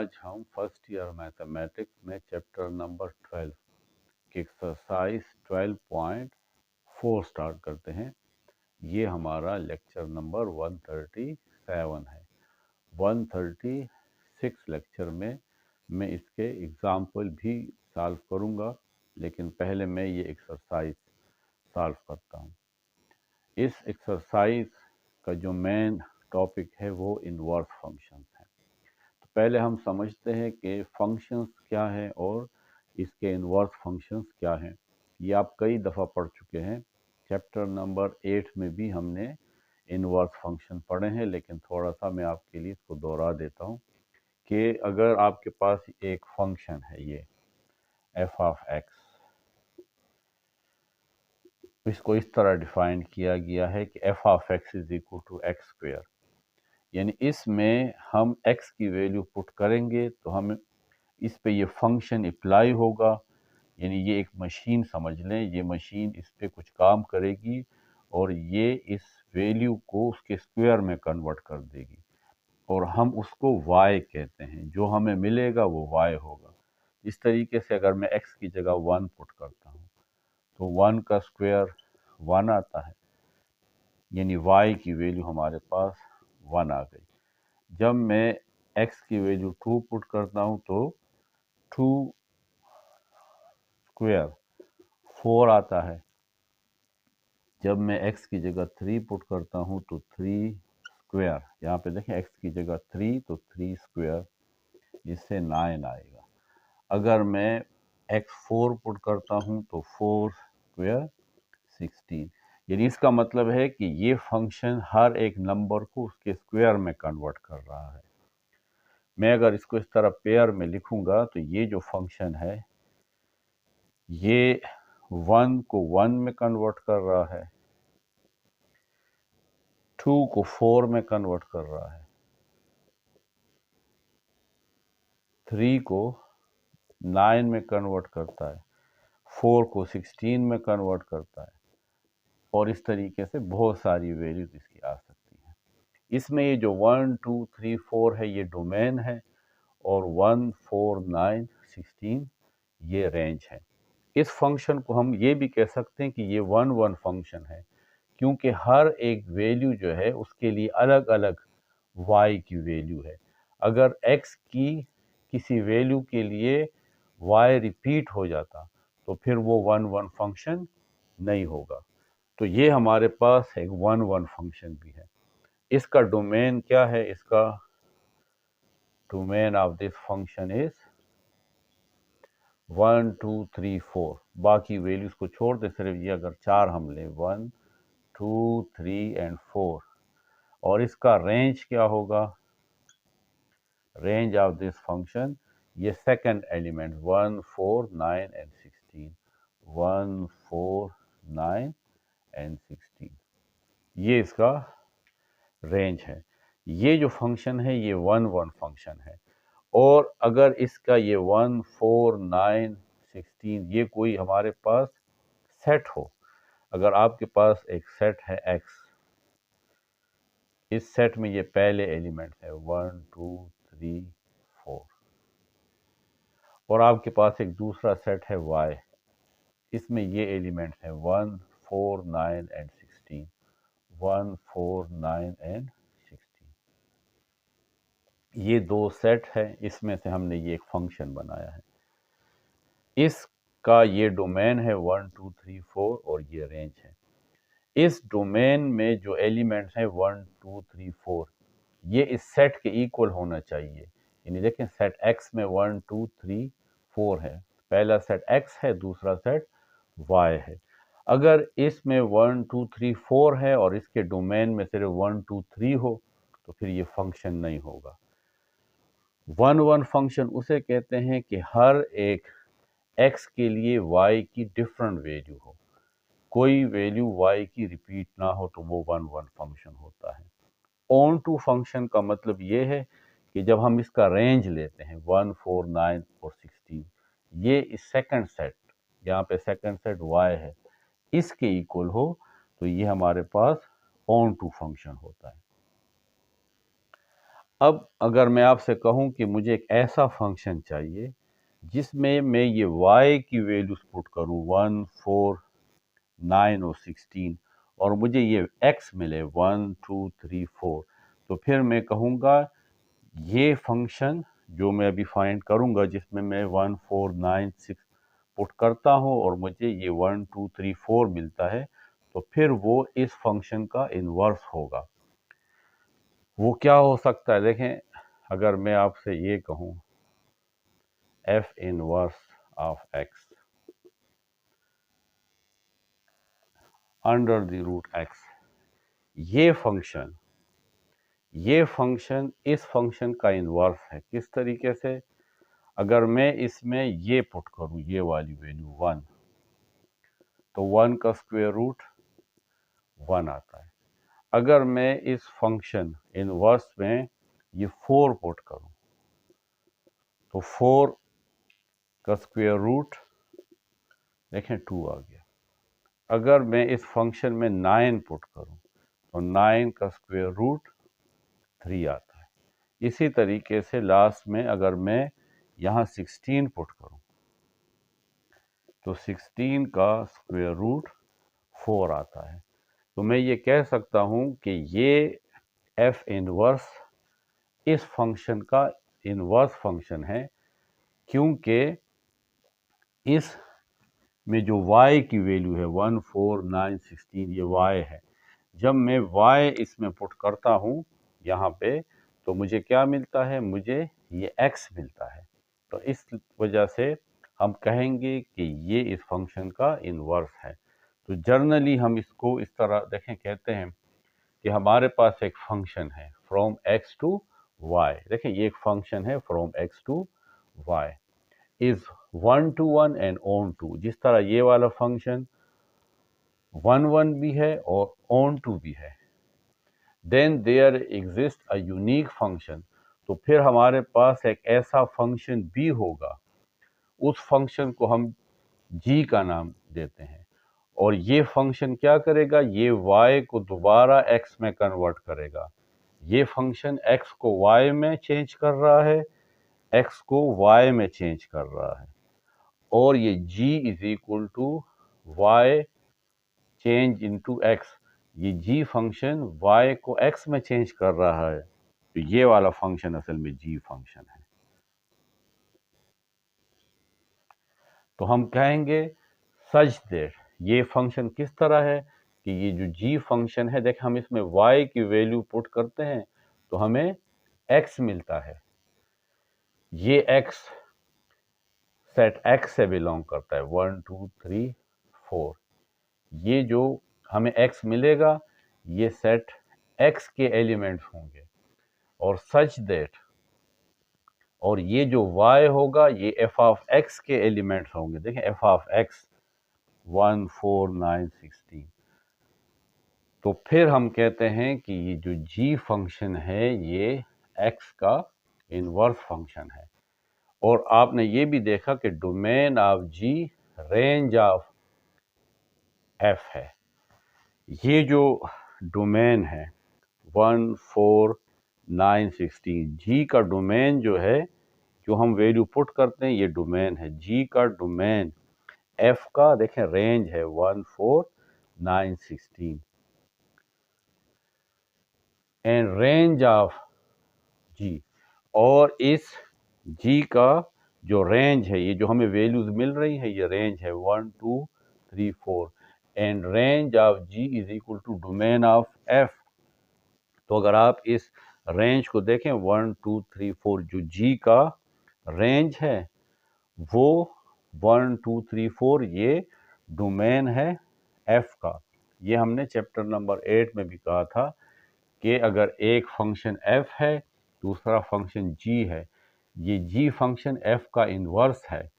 आज हम first year mathematics में चैप्टर नंबर 12 की एक्सरसाइज 12.4 स्टार्ट करते हैं। ये हमारा लेक्चर नंबर 137 है। 136 लेक्चर में मैं इसके एग्जाम्पल भी सॉल्व करूँगा, लेकिन पहले मैं ये एक्सरसाइज सॉल्व करता हूँ। इस एक्सरसाइज का जो मेन टॉपिक है वो इनवर्स फंक्शंस है। तो पहले हम समझते हैं कि फंक्शंस क्या है और इसके इनवर्स फंक्शंस क्या हैं। ये आप कई दफ़ा पढ़ चुके हैं। चैप्टर नंबर 8 में भी हमने इनवर्स फंक्शन पढ़े हैं, लेकिन थोड़ा सा मैं आपके लिए इसको दोहरा देता हूँ कि अगर आपके पास एक फंक्शन है, ये एफ ऑफ एक्स, इसको इस तरह डिफाइन किया गया है कि f of x is equal to x square, यानी इसमें हम x की वैल्यू पुट करेंगे तो हम इस पे ये फंक्शन अप्लाई होगा। यानी ये एक मशीन समझ लें, ये मशीन इस पे कुछ काम करेगी और ये इस वैल्यू को उसके स्क्वायर में कन्वर्ट कर देगी और हम उसको y कहते हैं। जो हमें मिलेगा वो y होगा। इस तरीके से अगर मैं x की जगह 1 पुट करता हूँ तो 1 का स्क्वायर 1 आता है, यानी y की वैल्यू हमारे पास 1 आ गई। जब मैं x की वैल्यू 2 पुट करता हूँ तो 2 स्क्वायर 4 आता है। जब मैं x की जगह 3 पुट करता हूँ तो 3 स्क्वायर, यहाँ पे देखें x की जगह 3 तो 3 स्क्वायर, इससे 9 आएगा। अगर मैं x 4 पुट करता हूँ तो 4 स्क्वायर 16। यानी इसका मतलब है कि ये फंक्शन हर एक नंबर को उसके स्क्वायर में कन्वर्ट कर रहा है। मैं अगर इसको इस तरह पेयर में लिखूंगा तो ये जो फंक्शन है ये 1 को 1 में कन्वर्ट कर रहा है, 2 को 4 में कन्वर्ट कर रहा है, 3 को 9 में कन्वर्ट करता है, 4 को 16 में कन्वर्ट करता है और इस तरीके से बहुत सारी वैल्यूज इसकी आ सकती हैं। इसमें ये जो 1 2 3 4 है ये डोमेन है और 1 4 9 16 ये रेंज है। इस फंक्शन को हम ये भी कह सकते हैं कि ये 1 1 फंक्शन है, क्योंकि हर एक वैल्यू जो है उसके लिए अलग अलग y की वैल्यू है। अगर x की किसी वैल्यू के लिए y रिपीट हो जाता तो फिर वो 1 1 फंक्शन नहीं होगा। तो ये हमारे पास एक 1 1 फंक्शन भी है। इसका डोमेन क्या है? इसका domain of this function is 1 2 3 4। बाकी वैल्यूज को छोड़ दे, सिर्फ ये अगर 4 हम लें 1 2 3 एंड 4, और इसका रेंज क्या होगा? रेंज ऑफ दिस फंक्शन, ये सेकंड एलिमेंट 1 4 9 एंड 16, 1 4 9 एंड 16, ये इसका रेंज है। ये जो फंक्शन है ये 1 1 फंक्शन है। और अगर इसका ये 1 4 9 16 ये कोई हमारे पास सेट हो, अगर आपके पास एक सेट है x, इस सेट में ये पहले एलिमेंट है 1 2 3 4, और आपके पास एक दूसरा सेट है y, इसमें ये एलिमेंट है 1 4 9 एंड 16, 1 4 9 एंड 16, ये दो सेट है, इसमें से हमने ये एक फंक्शन बनाया है। इसका ये डोमेन है 1 2 3 4 और ये रेंज है। इस डोमेन में जो एलिमेंट्स हैं 1 2 3 4 ये इस सेट के इक्वल होना चाहिए। यानी देखें सेट x में 1 2 3 4 है, पहला सेट x है, दूसरा सेट y है। अगर इसमें 1 2 3 4 है और इसके डोमेन में सिर्फ 1 2 3 हो तो फिर ये फंक्शन नहीं होगा। 1 1 फंक्शन उसे कहते हैं कि हर एक x के लिए y की डिफरेंट वैल्यू हो, कोई वैल्यू y की रिपीट ना हो तो वो 1 1 फंक्शन होता है। ऑन टू फंक्शन का मतलब ये है कि जब हम इसका रेंज लेते हैं 1 4 9 और 16, ये इस सेकंड सेट, यहाँ पे सेकंड सेट y है, इसके इक्वल हो तो ये हमारे पास ऑन टू फंक्शन होता है। अब अगर मैं आपसे कहूं कि मुझे एक ऐसा फंक्शन चाहिए जिसमें मैं ये y की वैल्यूज पुट करूं 1, 4, 9 और 16 और मुझे ये x मिले 1, 2, 3, 4, तो फिर मैं कहूँगा ये फंक्शन जो मैं अभी फाइंड करूँगा जिसमें मैं 1, 4, 9, 6 पुट करता हूँ और मुझे ये 1, 2, 3, 4 मिलता है, तो फिर वो इस फंक्शन का इन्वर्स होगा। वो क्या हो सकता है? देखें, अगर मैं आपसे ये कहूँ f inverse of x under the root x, ये फंक्शन इस फंक्शन का इन्वर्स है। किस तरीके से? अगर मैं इसमें ये पुट करूं, ये वाली वैल्यू 1, तो 1 का स्क्वायर रूट 1 आता है। अगर मैं इस फंक्शन इनवर्स में ये 4 पुट करूं, तो 4 का स्क्वायर रूट देखें 2 आ गया। अगर मैं इस फंक्शन में 9 पुट करूं, तो 9 का स्क्वायर रूट 3 आता है। इसी तरीके से लास्ट में अगर मैं यहाँ 16 पुट करूं, तो 16 का स्क्वायर रूट 4 आता है। तो मैं ये कह सकता हूं कि ये f इनवर्स इस फंक्शन का इनवर्स फंक्शन है, क्योंकि इस में जो y की वैल्यू है 1, 4, 9, 16, ये y है। जब मैं y इसमें पुट करता हूँ यहाँ पे, तो मुझे क्या मिलता है? मुझे ये x मिलता है। तो इस वजह से हम कहेंगे कि ये इस फंक्शन का इन्वर्स है। तो जर्नली हम इसको इस तरह देखें, कहते हैं कि हमारे पास एक फंक्शन है फ्रॉम x टू y। देखें, ये एक फंक्शन है from x to y is 1 to 1 and onto. जिस तरह ये वाला फंक्शन 1, 1 भी है और ऑन टू भी है, then there exist a unique function. तो फिर हमारे पास एक ऐसा फंक्शन भी होगा, उस फंक्शन को हम g का नाम देते हैं, और ये फंक्शन क्या करेगा? ये y को दोबारा x में कन्वर्ट करेगा। ये फंक्शन x को y में चेंज कर रहा है, x को y में चेंज कर रहा है, और ये g is equal to y change into x। ये g फंक्शन y को x में चेंज कर रहा है, तो ये वाला फंक्शन असल में g फंक्शन है। तो हम कहेंगे सच दैट ये फंक्शन किस तरह है कि ये जो g फंक्शन है, देख हम इसमें y की वैल्यू पुट करते हैं तो हमें x मिलता है। ये x सेट x से बिलोंग करता है, 1, 2, 3, 4। ये जो हमें x मिलेगा ये सेट x के एलिमेंट्स होंगे, और सच दैट, और ये जो y होगा ये f ऑफ x के एलिमेंट्स होंगे। देखें, f ऑफ x 1, 4, 9, 16। तो फिर हम कहते हैं कि ये जो g फंक्शन है ये x का इनवर्स फंक्शन है। और आपने ये भी देखा कि domain of g range of f है। ये जो डोमेन है 1, 4, 9, 16, g का डोमेन जो है, जो हम वैल्यू पुट करते हैं, ये डोमेन है। g का डोमेन f का देखें रेंज है 1, 4, 9, 16 एंड रेंज ऑफ g। और इस g का जो रेंज है, ये जो हमें वैल्यूज मिल रही है, ये रेंज है 1, 2, 3, 4 and range of g is equal to domain of f। तो अगर आप इस रेंज को देखें 1, 2, 3, 4, जो g का रेंज है वो 1, 2, 3, 4 ये डोमेन है f का। ये हमने चैप्टर नंबर 8 में भी कहा था कि अगर एक फंक्शन f है, दूसरा फंक्शन g है, ये g फंक्शन f का इन्वर्स है,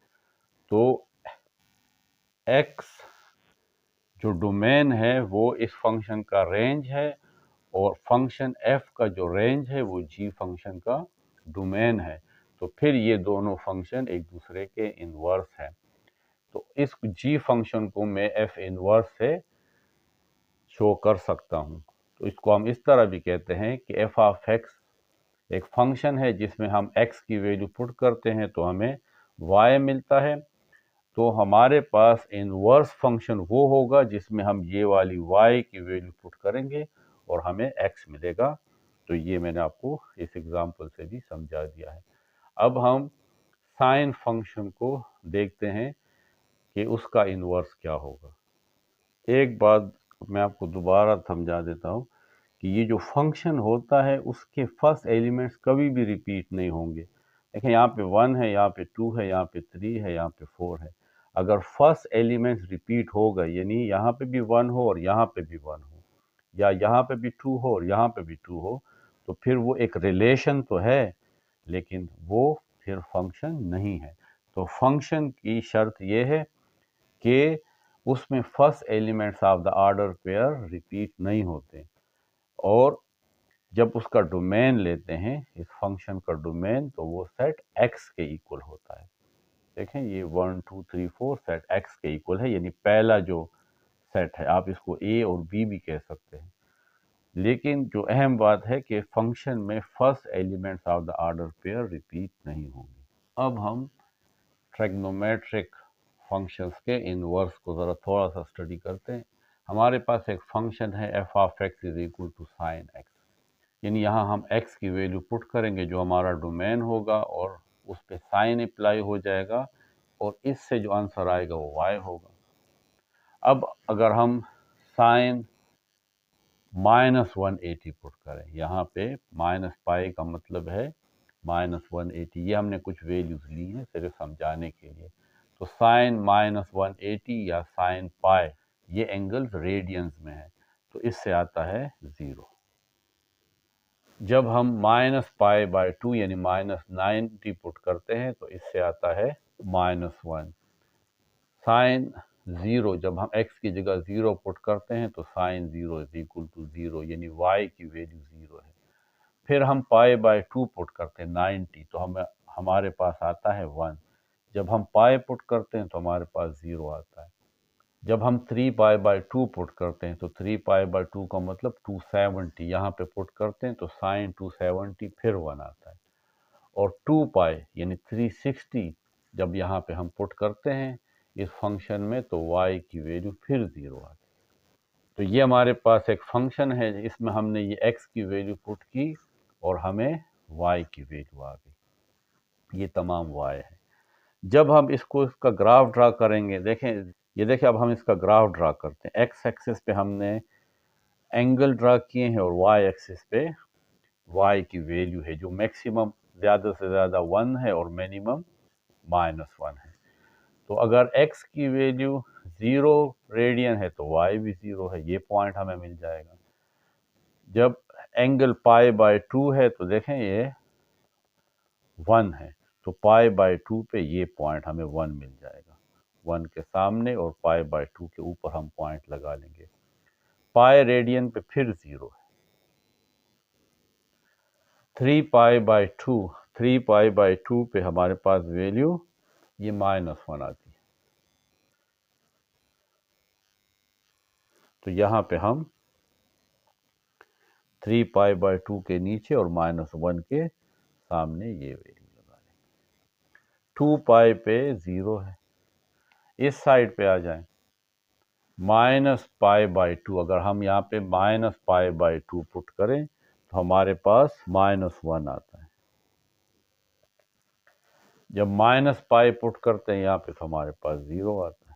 तो x जो डोमेन है वो इस फंक्शन का रेंज है, और फंक्शन f का जो रेंज है वो g फंक्शन का डोमेन है। तो फिर ये दोनों फंक्शन एक दूसरे के इन्वर्स हैं। तो इस g फंक्शन को मैं f इन्वर्स से शो कर सकता हूँ। तो इसको हम इस तरह भी कहते हैं कि f ऑफ x एक फंक्शन है जिसमें हम x की वैल्यू पुट करते हैं तो हमें y मिलता है। तो हमारे पास इनवर्स फंक्शन वो होगा जिसमें हम ये वाली y की वैल्यू पुट करेंगे और हमें x मिलेगा। तो ये मैंने आपको इस एग्जांपल से भी समझा दिया है। अब हम साइन फंक्शन को देखते हैं कि उसका इनवर्स क्या होगा। एक बात मैं आपको दोबारा समझा देता हूँ कि ये जो फंक्शन होता है उसके फर्स्ट एलिमेंट्स कभी भी रिपीट नहीं होंगे। देखें, यहाँ पे 1 है, यहाँ पे 2 है, यहाँ पे 3 है, यहाँ पे 4 है। अगर फर्स्ट एलिमेंट्स रिपीट हो गए, यानी यहाँ पे भी 1 हो और यहाँ पे भी 1 हो, या यहाँ पे भी 2 हो और यहाँ पे भी 2 हो, तो फिर वो एक रिलेशन तो है लेकिन वो फिर फंक्शन नहीं है। तो फंक्शन की शर्त ये है कि उसमें first elements of the order pair repeat नहीं होते, और जब उसका डोमेन लेते हैं इस फंक्शन का डोमेन, तो वो सेट x के इक्वल होता है। देखें, ये 1 2 3 4 सेट x के इक्वल है, यानी पहला जो सेट है, आप इसको a और b भी कह सकते हैं। लेकिन जो अहम बात है कि फंक्शन में first elements of the order pair repeat नहीं होंगे। अब हम ट्रिग्नोमेट्रिक फंक्शंस के इनवर्स को ज़रा थोड़ा सा स्टडी करते हैं। हमारे पास एक फंक्शन है f of x is equal to sine x, यानी यहाँ हम x की वैल्यू पुट करेंगे जो हमारा डोमेन होगा और उस पर साइन अप्लाई हो जाएगा और इससे जो आंसर आएगा वो y होगा। अब अगर हम साइन -180 पुट करें, यहाँ पे माइनस पाई का मतलब है -180, ये हमने कुछ वैल्यूज ली हैं सिर्फ समझाने के लिए। तो साइन -180 या साइन पाई, ये एंगल्स रेडियंस में है, तो इससे आता है 0। जब हम -π/2 यानी -90 पुट करते हैं तो इससे आता है -1। साइन 0, जब हम x की जगह 0 पुट करते हैं तो साइन 0 इज इक्वल टू 0, यानी y की वैल्यू 0 है। फिर हम π/2 पुट करते हैं 90, तो हमारे पास आता है 1। जब हम पाई पुट करते हैं तो हमारे पास 0 आता है। जब हम 3π/2 पुट करते हैं तो 3π/2 का मतलब 270, यहाँ पे पुट करते हैं तो साइन 270 फिर 1 आता है। और 2π यानी 360 जब यहाँ पे हम पुट करते हैं इस फंक्शन में तो y की वैल्यू फिर 0 आती है। तो ये हमारे पास एक फंक्शन है, इसमें हमने ये x की वैल्यू पुट की और हमें y की वैल्यू आ गई। ये तमाम y है। जब हम इसका ग्राफ ड्रा करेंगे, देखें, ये देखें, अब हम इसका ग्राफ ड्रा करते हैं। x एक्सिस पे हमने एंगल ड्रा किए हैं और y एक्सिस पे y की वैल्यू है, जो मैक्सिमम ज़्यादा से ज़्यादा 1 है और मिनिमम -1 है। तो अगर x की वैल्यू 0 रेडियन है तो y भी 0 है, ये पॉइंट हमें मिल जाएगा। जब एंगल π/2 है तो देखें ये 1 है, तो π/2 पे ये पॉइंट हमें 1 मिल जाएगा। 1 के सामने और π/2 के ऊपर हम पॉइंट लगा लेंगे। पाई रेडियन पे फिर 0 है। 3π/2 पे हमारे पास वैल्यू ये -1 आती है। तो यहाँ पे हम 3π/2 के नीचे और -1 के सामने ये वैल्यू लगा लेंगे। 2π पे 0 है। इस साइड पे आ जाएं, -π/2, अगर हम यहाँ पे -π/2 पुट करें तो हमारे पास -1 आता है। जब -π पुट करते हैं यहाँ पे तो हमारे पास 0 आता है।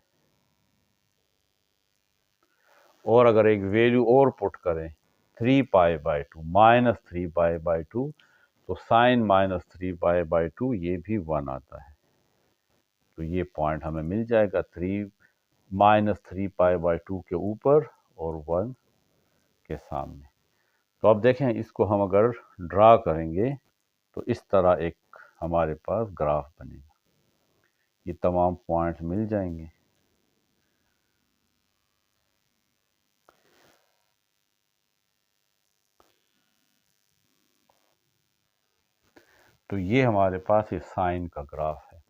और अगर एक वैल्यू और पुट करें 3π/2 -3π/2, तो साइन -3π/2 ये भी 1 आता है। तो ये पॉइंट हमें मिल जाएगा -3π/2 के ऊपर और 1 के सामने। तो अब देखें, इसको हम अगर ड्रा करेंगे तो इस तरह एक हमारे पास ग्राफ बनेगा। ये तमाम पॉइंट्स मिल जाएंगे। तो ये हमारे पास इस साइन का ग्राफ है।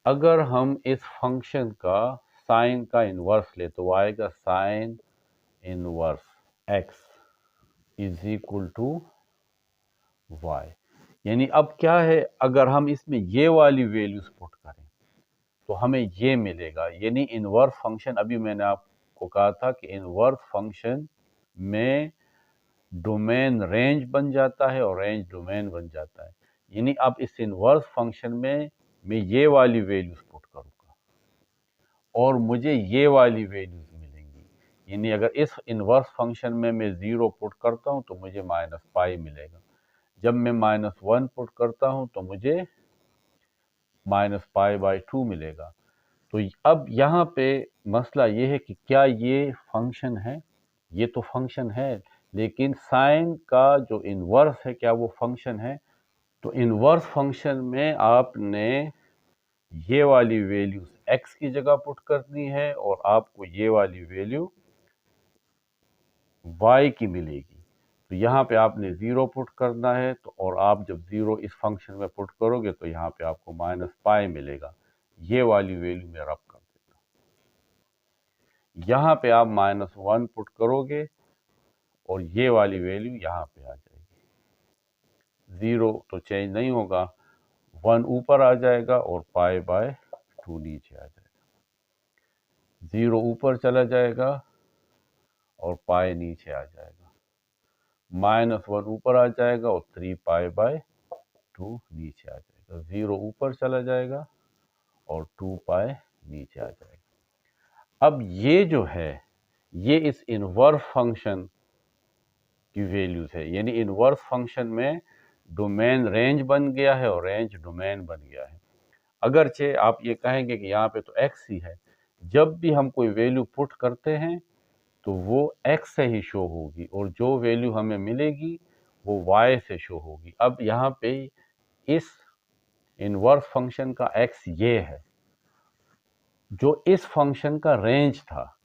अगर हम इस फंक्शन का साइन का इन्वर्स ले तो आएगा sine inverse x is equal to y। यानी अब क्या है, अगर हम इसमें ये वाली वैल्यूज पुट करें तो हमें ये मिलेगा। यानी इनवर्स फंक्शन, अभी मैंने आपको कहा था कि इनवर्स फंक्शन में डोमेन रेंज बन जाता है और रेंज डोमेन बन जाता है। यानी अब इस इनवर्स फंक्शन में मैं ये वाली वैल्यूज पुट करूंगा और मुझे ये वाली वैल्यूज मिलेंगी। यानी अगर इस इनवर्स फंक्शन में मैं 0 पुट करता हूं तो मुझे -पाई मिलेगा। जब मैं -1 पुट करता हूं तो मुझे -पाई/2 मिलेगा। तो अब यहाँ पे मसला ये है कि क्या ये फंक्शन है? ये तो फंक्शन है, लेकिन साइन का जो इन्वर्स है क्या वो फंक्शन है? तो इन्वर्स फंक्शन में आपने ये वाली वैल्यू x की जगह पुट करनी है और आपको ये वाली वैल्यू y की मिलेगी। तो यहाँ पे आपने 0 पुट करना है, तो और आप जब 0 इस फंक्शन में पुट करोगे तो यहाँ पे आपको -पाई मिलेगा। ये वाली वैल्यू मैं रब कर देता हूँ। यहाँ पे आप -1 पुट करोगे और ये वाली वैल्यू यहाँ पे आ जाएगी। 0 तो चेंज नहीं होगा, 1 ऊपर आ जाएगा और पाई/2 नीचे आ जाएगा। 0 ऊपर चला जाएगा और पाई नीचे आ जाएगा। -1 ऊपर आ जाएगा और 3 पाई/2 नीचे आ जाएगा। 0 ऊपर चला जाएगा और 2 पाई नीचे आ जाएगा। अब ये जो है ये इस इनवर्स फंक्शन की वैल्यूज है। यानी इनवर्स फंक्शन में डोमेन रेंज बन गया है और रेंज डोमेन बन गया है। अगरचे आप ये कहेंगे कि यहाँ पे तो x ही है, जब भी हम कोई वैल्यू पुट करते हैं तो वो x से ही शो होगी और जो वैल्यू हमें मिलेगी वो y से शो होगी। अब यहाँ पे इस इनवर्स फंक्शन का x ये है जो इस फंक्शन का रेंज था,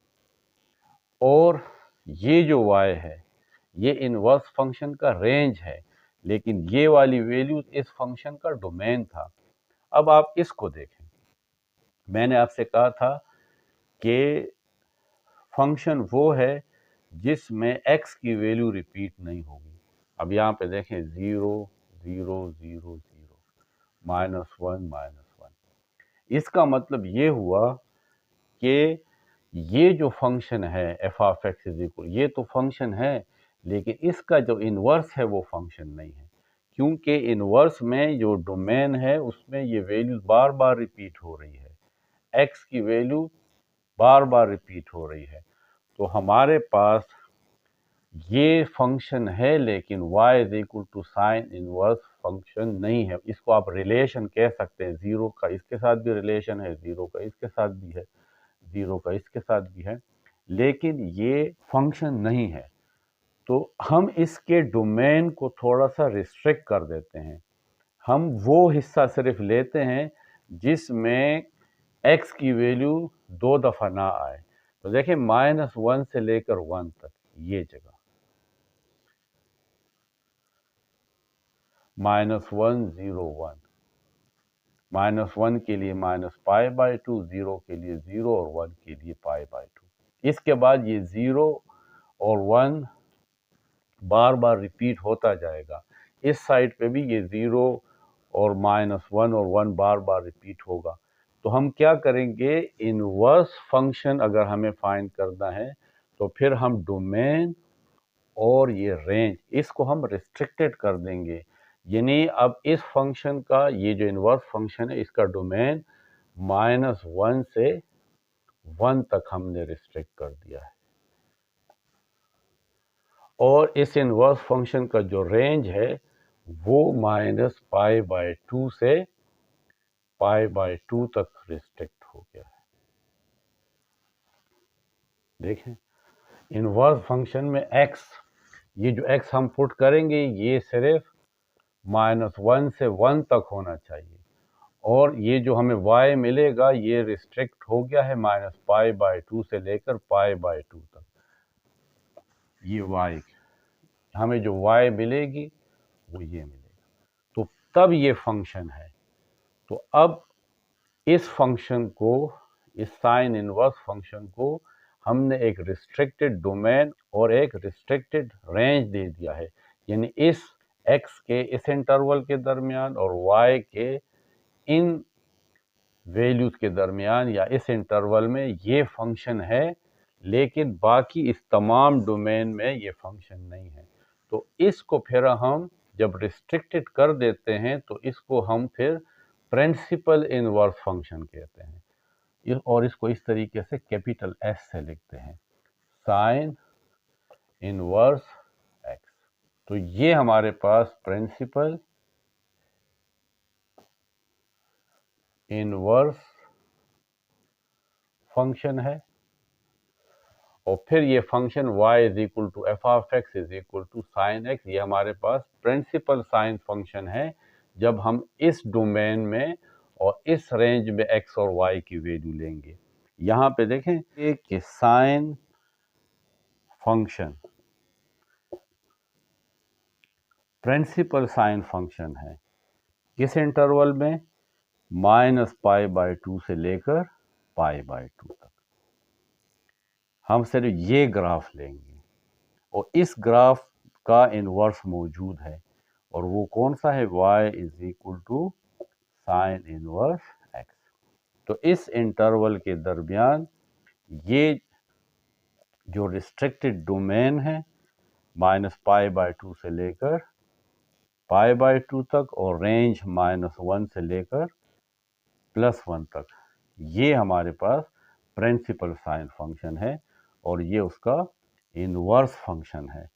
और ये जो y है ये इनवर्स फंक्शन का रेंज है, लेकिन ये वाली वैल्यू इस फंक्शन का डोमेन था। अब आप इसको देखें, मैंने आपसे कहा था कि फंक्शन वो है जिसमें x की वैल्यू रिपीट नहीं होगी। अब यहाँ पे देखें 0 0 0 0 -1 -1, इसका मतलब ये हुआ कि ये जो फंक्शन है f(x) ये तो फंक्शन है, लेकिन इसका जो इन्वर्स है वो फंक्शन नहीं है, क्योंकि इन्वर्स में जो डोमेन है उसमें ये वैल्यू बार बार रिपीट हो रही है, x की वैल्यू बार बार रिपीट हो रही है। तो हमारे पास ये फंक्शन है लेकिन y साइन इनवर्स फंक्शन नहीं है। इसको आप रिलेशन कह सकते हैं, 0 का इसके साथ भी रिलेशन है, 0 का इसके साथ भी है, 0 का इसके साथ भी है, लेकिन ये फंक्शन नहीं है। तो हम इसके डोमेन को थोड़ा सा रिस्ट्रिक्ट कर देते हैं। हम वो हिस्सा सिर्फ लेते हैं जिसमें x की वैल्यू 2 दफ़ा ना आए। तो देखें -1 से लेकर 1 तक ये जगह, -1 0 1, -1 के लिए -पाई/2, 0 के लिए 0 और 1 के लिए पाई/2। इसके बाद ये 0 और 1 बार बार रिपीट होता जाएगा। इस साइड पे भी ये 0 और -1 और 1 बार बार रिपीट होगा। तो हम क्या करेंगे, इनवर्स फंक्शन अगर हमें फाइंड करना है तो फिर हम डोमेन और ये रेंज इसको हम रिस्ट्रिक्टेड कर देंगे। यानी अब इस फंक्शन का ये जो इनवर्स फंक्शन है इसका डोमेन -1 से 1 तक हमने रिस्ट्रिक्ट कर दिया है, और इस इनवर्स फंक्शन का जो रेंज है वो -पाई/2 से पाई/2 तक रिस्ट्रिक्ट हो गया है। देखें इनवर्स फंक्शन में x, ये जो x हम पुट करेंगे ये सिर्फ -1 से 1 तक होना चाहिए, और ये जो हमें y मिलेगा ये रिस्ट्रिक्ट हो गया है -पाई/2 से लेकर पाई/2 तक। ये y, हमें जो y मिलेगी वो ये मिलेगा, तो तब ये फंक्शन है। तो अब इस फंक्शन को, इस साइन इनवर्स फंक्शन को हमने एक रिस्ट्रिक्टेड डोमेन और एक रिस्ट्रिक्टेड रेंज दे दिया है। यानी इस x के इस इंटरवल के दरमियान और y के इन वैल्यूज के दरमियान या इस इंटरवल में ये फंक्शन है, लेकिन बाकी इस तमाम डोमेन में ये फंक्शन नहीं है। तो इसको फिर हम जब रिस्ट्रिक्टेड कर देते हैं तो इसको हम फिर प्रिंसिपल इनवर्स फंक्शन कहते हैं, और इसको इस तरीके से कैपिटल एस से लिखते हैं, साइन इनवर्स एक्स। तो ये हमारे पास प्रिंसिपल इनवर्स फंक्शन है, और फिर ये function y is equal to f of x is equal to sine x, ये हमारे पास प्रिंसिपल साइन फंक्शन है जब हम इस डोमेन में और इस रेंज में x और y की वैल्यू लेंगे। यहाँ पे देखें कि sine function principal sine function है किस इंटरवल में, -π/2 से लेकर π/2 तक। हम सिर्फ ये ग्राफ लेंगे और इस ग्राफ का इनवर्स मौजूद है, और वो कौन सा है, y is equal to sine inverse x. तो इस इंटरवल के दरमियान ये जो रिस्ट्रिक्टेड डोमेन है -π/2 से लेकर π/2 तक और रेंज -1 से लेकर +1 तक, ये हमारे पास प्रिंसिपल साइन फंक्शन है और ये उसका इनवर्स फंक्शन है।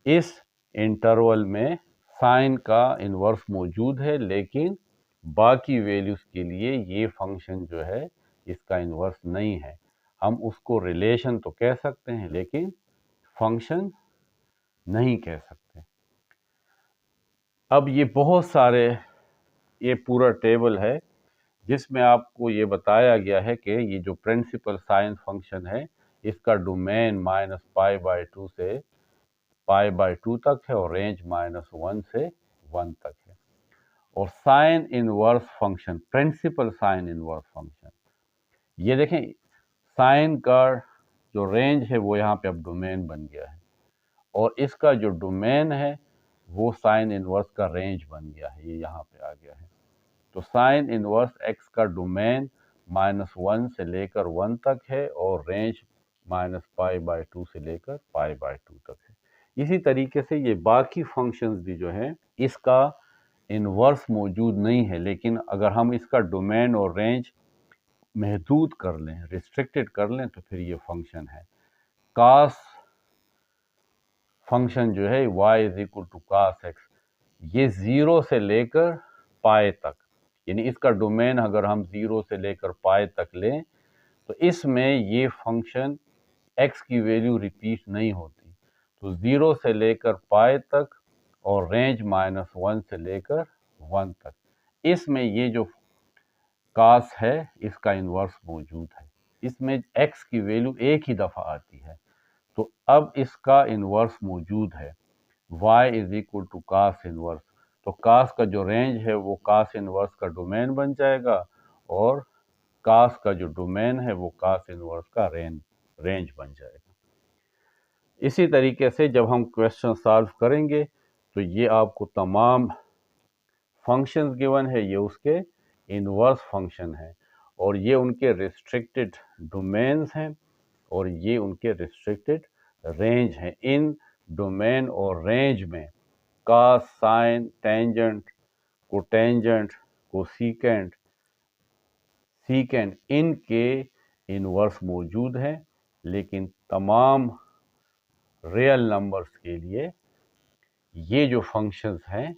इस इंटरवल में साइन का इनवर्स मौजूद है, लेकिन बाकी वैल्यूज के लिए ये फंक्शन जो है इसका इनवर्स नहीं है। हम उसको रिलेशन तो कह सकते हैं लेकिन फंक्शन नहीं कह सकते। अब ये बहुत सारे, ये पूरा टेबल है जिसमें आपको ये बताया गया है कि ये जो प्रिंसिपल साइन फंक्शन है इसका डोमेन -π/2 से π/2 तक है और रेंज -1 से 1 तक है। और sine inverse function, principal sine inverse function, ये देखें साइन का जो रेंज है वो यहाँ पे अब डोमेन बन गया है, और इसका जो डोमेन है वो साइन इनवर्स का रेंज बन गया है, ये यहाँ पे आ गया है। तो साइन इनवर्स एक्स का डोमेन -1 से लेकर 1 तक है और रेंज -π/2 से लेकर π/2 तक है। इसी तरीके से ये बाकी फंक्शंस भी जो हैं इसका इनवर्स मौजूद नहीं है, लेकिन अगर हम इसका डोमेन और रेंज महदूद कर लें, रिस्ट्रिक्टेड कर लें, तो फिर ये फंक्शन है। कास फंक्शन जो है y is equal to cos x, ये 0 से लेकर पाए तक, यानी इसका डोमेन अगर हम 0 से लेकर पाए तक लें तो इसमें ये फंक्शन x की वैल्यू रिपीट नहीं होती। तो 0 से लेकर पाए तक और रेंज -1 से लेकर 1 तक, इसमें ये जो कास है इसका इन्वर्स मौजूद है। इसमें x की वैल्यू एक ही दफ़ा आती है, तो अब इसका इन्वर्स मौजूद है, y is equal to cos inverse. तो कास का जो रेंज है वो कास इन्वर्स का डोमेन बन जाएगा, और कास का जो डोमेन है वो कास इन्वर्स का रेंज बन जाएगा। इसी तरीके से जब हम क्वेश्चन सॉल्व करेंगे तो ये आपको तमाम फंक्शंस गिवन है, ये उसके इनवर्स फंक्शन है, और ये उनके रिस्ट्रिक्टेड डोमेन्स हैं और ये उनके रिस्ट्रिक्टेड रेंज हैं। इन डोमेन और रेंज में cos, sine, tangent, cotangent, cosecant, secant, इनके इनवर्स मौजूद हैं, लेकिन तमाम रियल नंबर्स के लिए ये जो फंक्शंस हैं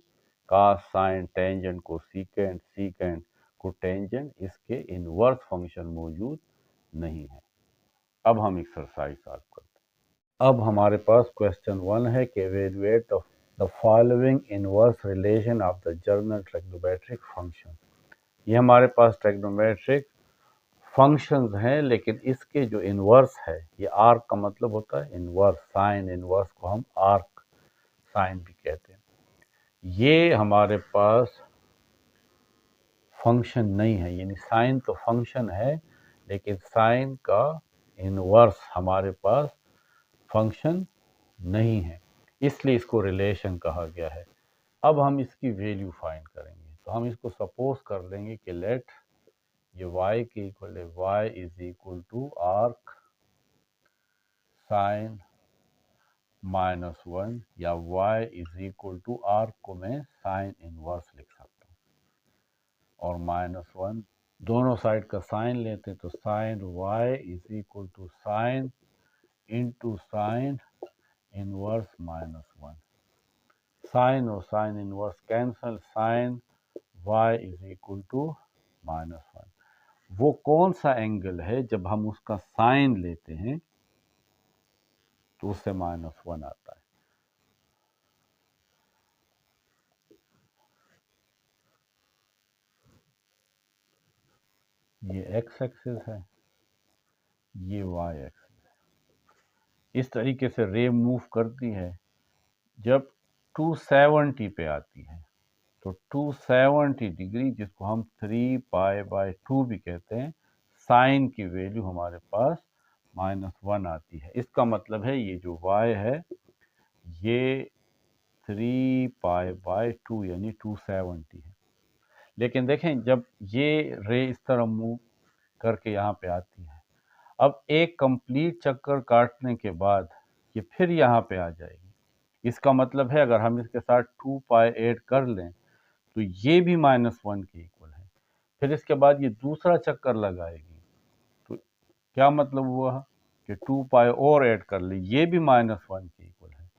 cos, sine, tangent, cosecant, secant, cotangent, इसके इनवर्स फंक्शन मौजूद नहीं है। अब हम एक्सरसाइज सॉल्व करते हैं। अब हमारे पास क्वेश्चन 1 है कि evaluate the following inverse relation of the journal trigonometric function. ये हमारे पास ट्रिग्नोमेट्रिक फंक्शंस हैं, लेकिन इसके जो इनवर्स है, ये आर्क का मतलब होता है इनवर्स, साइन इनवर्स को हम आर्क साइन भी कहते हैं। ये हमारे पास फंक्शन नहीं है, यानी साइन तो फंक्शन है लेकिन साइन का इनवर्स हमारे पास फंक्शन नहीं है, इसलिए इसको रिलेशन कहा गया है। अब हम इसकी वैल्यू फाइंड करेंगे। तो हम इसको सपोज कर लेंगे कि लेट ये y के इक्वल है, y is equal to arc sine -1 या y is equal to arc को मैं साइन इनवर्स लिख सकता हूँ और -1 दोनों साइड का साइन लेते हैं तो sine y is equal to sine into sine inverse -1। Sine और sine inverse cancel, sine y is equal to -1। वो कौन सा एंगल है जब हम उसका साइन लेते हैं तो उससे -1 आता है। ये x एक्सिस है, ये y एक्सिस है। इस तरीके से रे मूव करती है। जब 270 पे आती है तो 270 डिग्री, जिसको हम 3π/2 भी कहते हैं, साइन की वैल्यू हमारे पास -1 आती है। इसका मतलब है ये जो y है ये 3π/2 यानी 270 है। लेकिन देखें जब ये रे इस तरह मूव करके यहाँ पे आती है, अब एक कंप्लीट चक्कर काटने के बाद ये फिर यहाँ पे आ जाएगी। इसका मतलब है अगर हम इसके साथ 2π ऐड कर लें तो ये भी -1 के इक्वल है। फिर इसके बाद ये दूसरा चक्कर लगाएगी तो क्या मतलब हुआ कि 2π और ऐड कर ले, ये भी -1 के इक्वल है।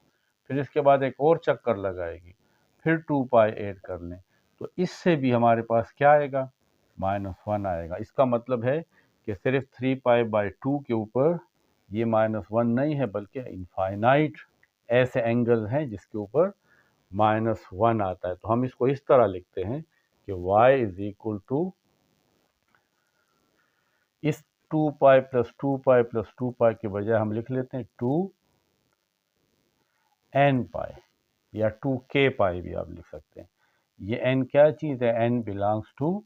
फिर इसके बाद एक और चक्कर लगाएगी, फिर 2π ऐड कर लें तो इससे भी हमारे पास क्या आएगा, -1 आएगा। इसका मतलब है कि सिर्फ 3π/2 के ऊपर ये -1 नहीं है, बल्कि इनफाइनाइट ऐसे एंगल हैं जिसके ऊपर -1 आता है। तो हम इसको इस तरह लिखते हैं कि y इज इक्वल टू इस 2π + 2π + 2π के बजाय हम लिख लेते हैं 2nπ या 2kπ भी आप लिख सकते हैं। ये n क्या चीज़ है, n belongs to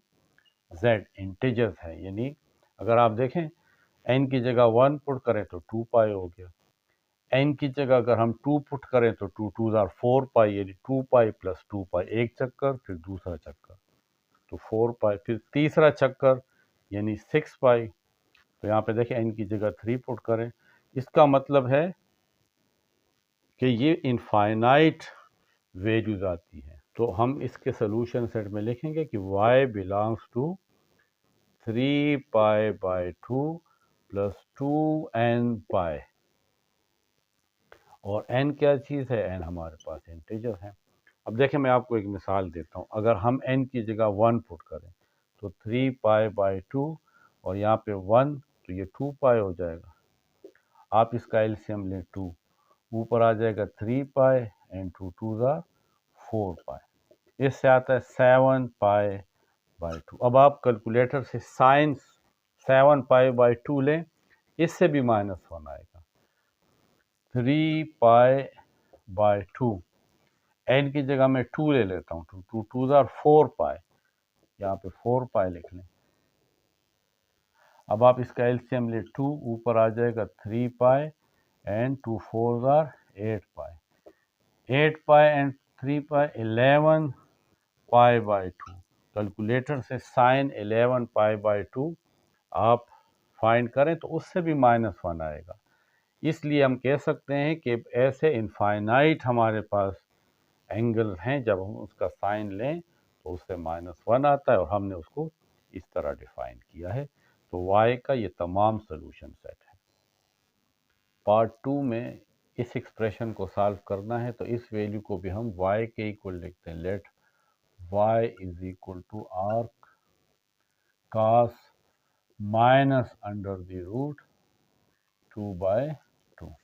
z, integers है। यानी अगर आप देखें n की जगह 1 पुट करें तो 2π हो गया, n की जगह अगर हम 2 पुट करें तो 2 2 आर 4π, यानी 2π + 2π, एक चक्कर फिर दूसरा चक्कर तो 4π, फिर तीसरा चक्कर यानी 6π। तो यहाँ पे देखें n की जगह 3 पुट करें, इसका मतलब है कि ये इनफाइनाइट वैल्यूज आती है। तो हम इसके सोल्यूशन सेट में लिखेंगे कि y बिलोंग्स टू 3π/2 + 2nπ, और n क्या चीज़ है, n हमारे पास इंटीजर है। अब देखें मैं आपको एक मिसाल देता हूँ। अगर हम n की जगह 1 पुट करें तो 3π/2 और यहाँ पे 1 तो ये 2π हो जाएगा। आप इसका एलसीएम लें 2, ऊपर आ जाएगा 3π एंड 2 2 आर 4π। इससे आता है 7π/2। अब आप कैलकुलेटर से साइन 7π/2 लें, इससे भी -1 आएगा। 3π/2, n की जगह मैं 2 ले लेता हूँ, 2 2 आर 4π, यहाँ पे 4π लिख लें। अब आप इसका एलसीएम ले 2, ऊपर आ जाएगा 3π एंड 2 4 आर 8π। 8π एंड 3π 11π/2। कैलकुलेटर से साइन 11π/2 आप फाइंड करें तो उससे भी -1 आएगा। इसलिए हम कह सकते हैं कि ऐसे इनफाइनाइट हमारे पास एंगल हैं, जब हम उसका साइन लें तो उससे -1 आता है, और हमने उसको इस तरह डिफाइन किया है। तो y का ये तमाम सोल्यूशन सेट है। पार्ट 2 में इस एक्सप्रेशन को सॉल्व करना है, तो इस वैल्यू को भी हम y के इक्वल लिखते हैं। Let y is equal to arc cos -√2/2,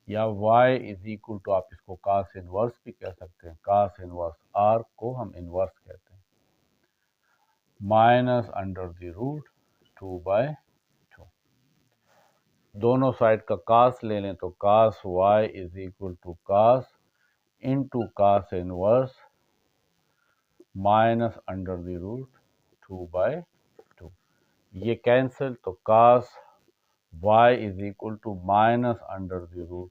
या y इज इक्वल टू, आप इसको cos इनवर्स भी कह सकते हैं, cos इनवर्स आर्क को हम इनवर्स कहते हैं, -√2/2। दोनों साइड का cos ले लें तो cos y is equal to cos into cos inverse -√2/2। ये कैंसिल तो cos y is equal to -√2/2।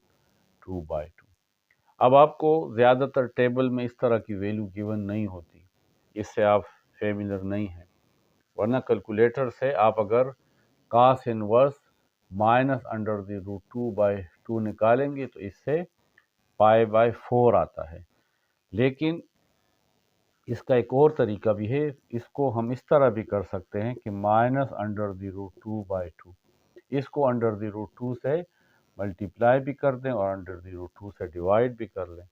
अब आपको ज़्यादातर टेबल में इस तरह की वैल्यू गिवन नहीं होती, इससे आप फेमिलियर नहीं हैं, वरना कैलकुलेटर से आप अगर cos inverse minus under the root 2/2 निकालेंगे तो इससे π/4 आता है। लेकिन इसका एक और तरीका भी है, इसको हम इस तरह भी कर सकते हैं कि माइनस अंडर द रूट 2/2, इसको अंडर द रूट 2 से मल्टीप्लाई भी कर दें और अंडर द रूट 2 से डिवाइड भी कर लें।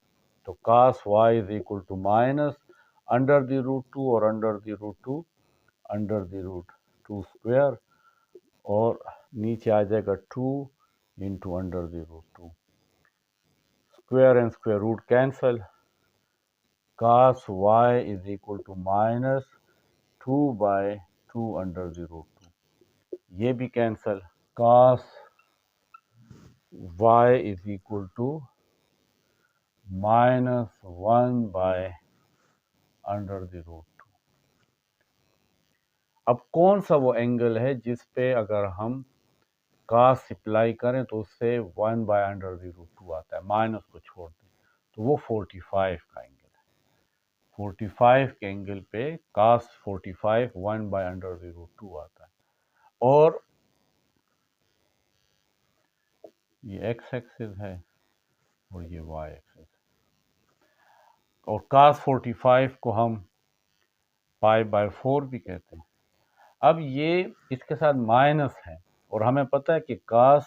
तो cos y is equal to minus under the root 2 और under the root 2 under the root 2 square, और नीचे आ जाएगा 2 into under the root 2, square and square root cancel, cos y is equal to minus 2/2 under the root 2, ये भी cancel, cos y is equal to minus 1 under the root 2। अब कौन सा वो एंगल है जिस पे अगर हम cos अप्लाई करें तो उससे 1 अंडर द रूट 2 आता है, माइनस को छोड़ दें, तो वो 45 का एंगल है। 45 के एंगल पे cos 45 1 अंडर द रूट 2 आता है। और ये x एक्सिस है और ये y एक्सिस, और cos 45 को हम π/4 भी कहते हैं। अब ये इसके साथ माइनस है और हमें पता है कि cos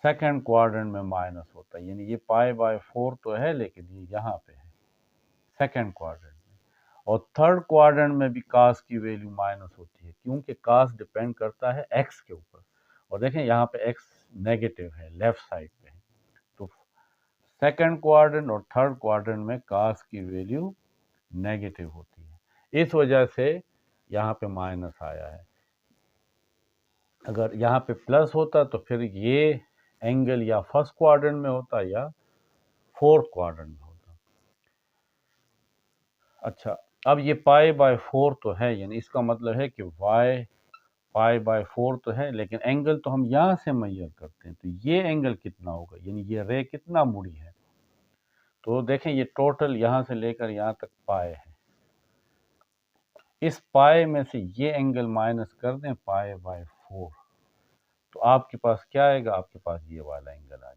सेकंड क्वाड्रेंट में माइनस होता है, यानी ये π/4 तो है लेकिन ये यहाँ पे है सेकंड क्वाड्रेंट में, और थर्ड क्वाड्रेंट में भी cos की वैल्यू माइनस होती है, क्योंकि cos डिपेंड करता है x के ऊपर, और देखें यहाँ पे x नेगेटिव है, लेफ्ट साइड पे है, तो सेकंड क्वाड्रेंट और थर्ड क्वाड्रेंट में cos की वैल्यू नेगेटिव होती है, इस वजह से यहाँ पे माइनस आया है। अगर यहाँ पे प्लस होता तो फिर ये एंगल या फर्स्ट क्वाड्रेंट में होता या फोर्थ क्वाड्रेंट में होता। अच्छा, अब ये π/4 तो है, यानी इसका मतलब है कि y π/4 तो है, लेकिन एंगल तो हम यहाँ से मेजर करते हैं, तो ये एंगल कितना होगा, यानी ये रे कितना मुड़ी है, तो देखें ये टोटल यहाँ से लेकर यहाँ तक पाए है, इस पाए में से ये एंगल माइनस कर दें π/4, तो आपके पास क्या आएगा, आपके पास ये वाला एंगल आ जाएगा।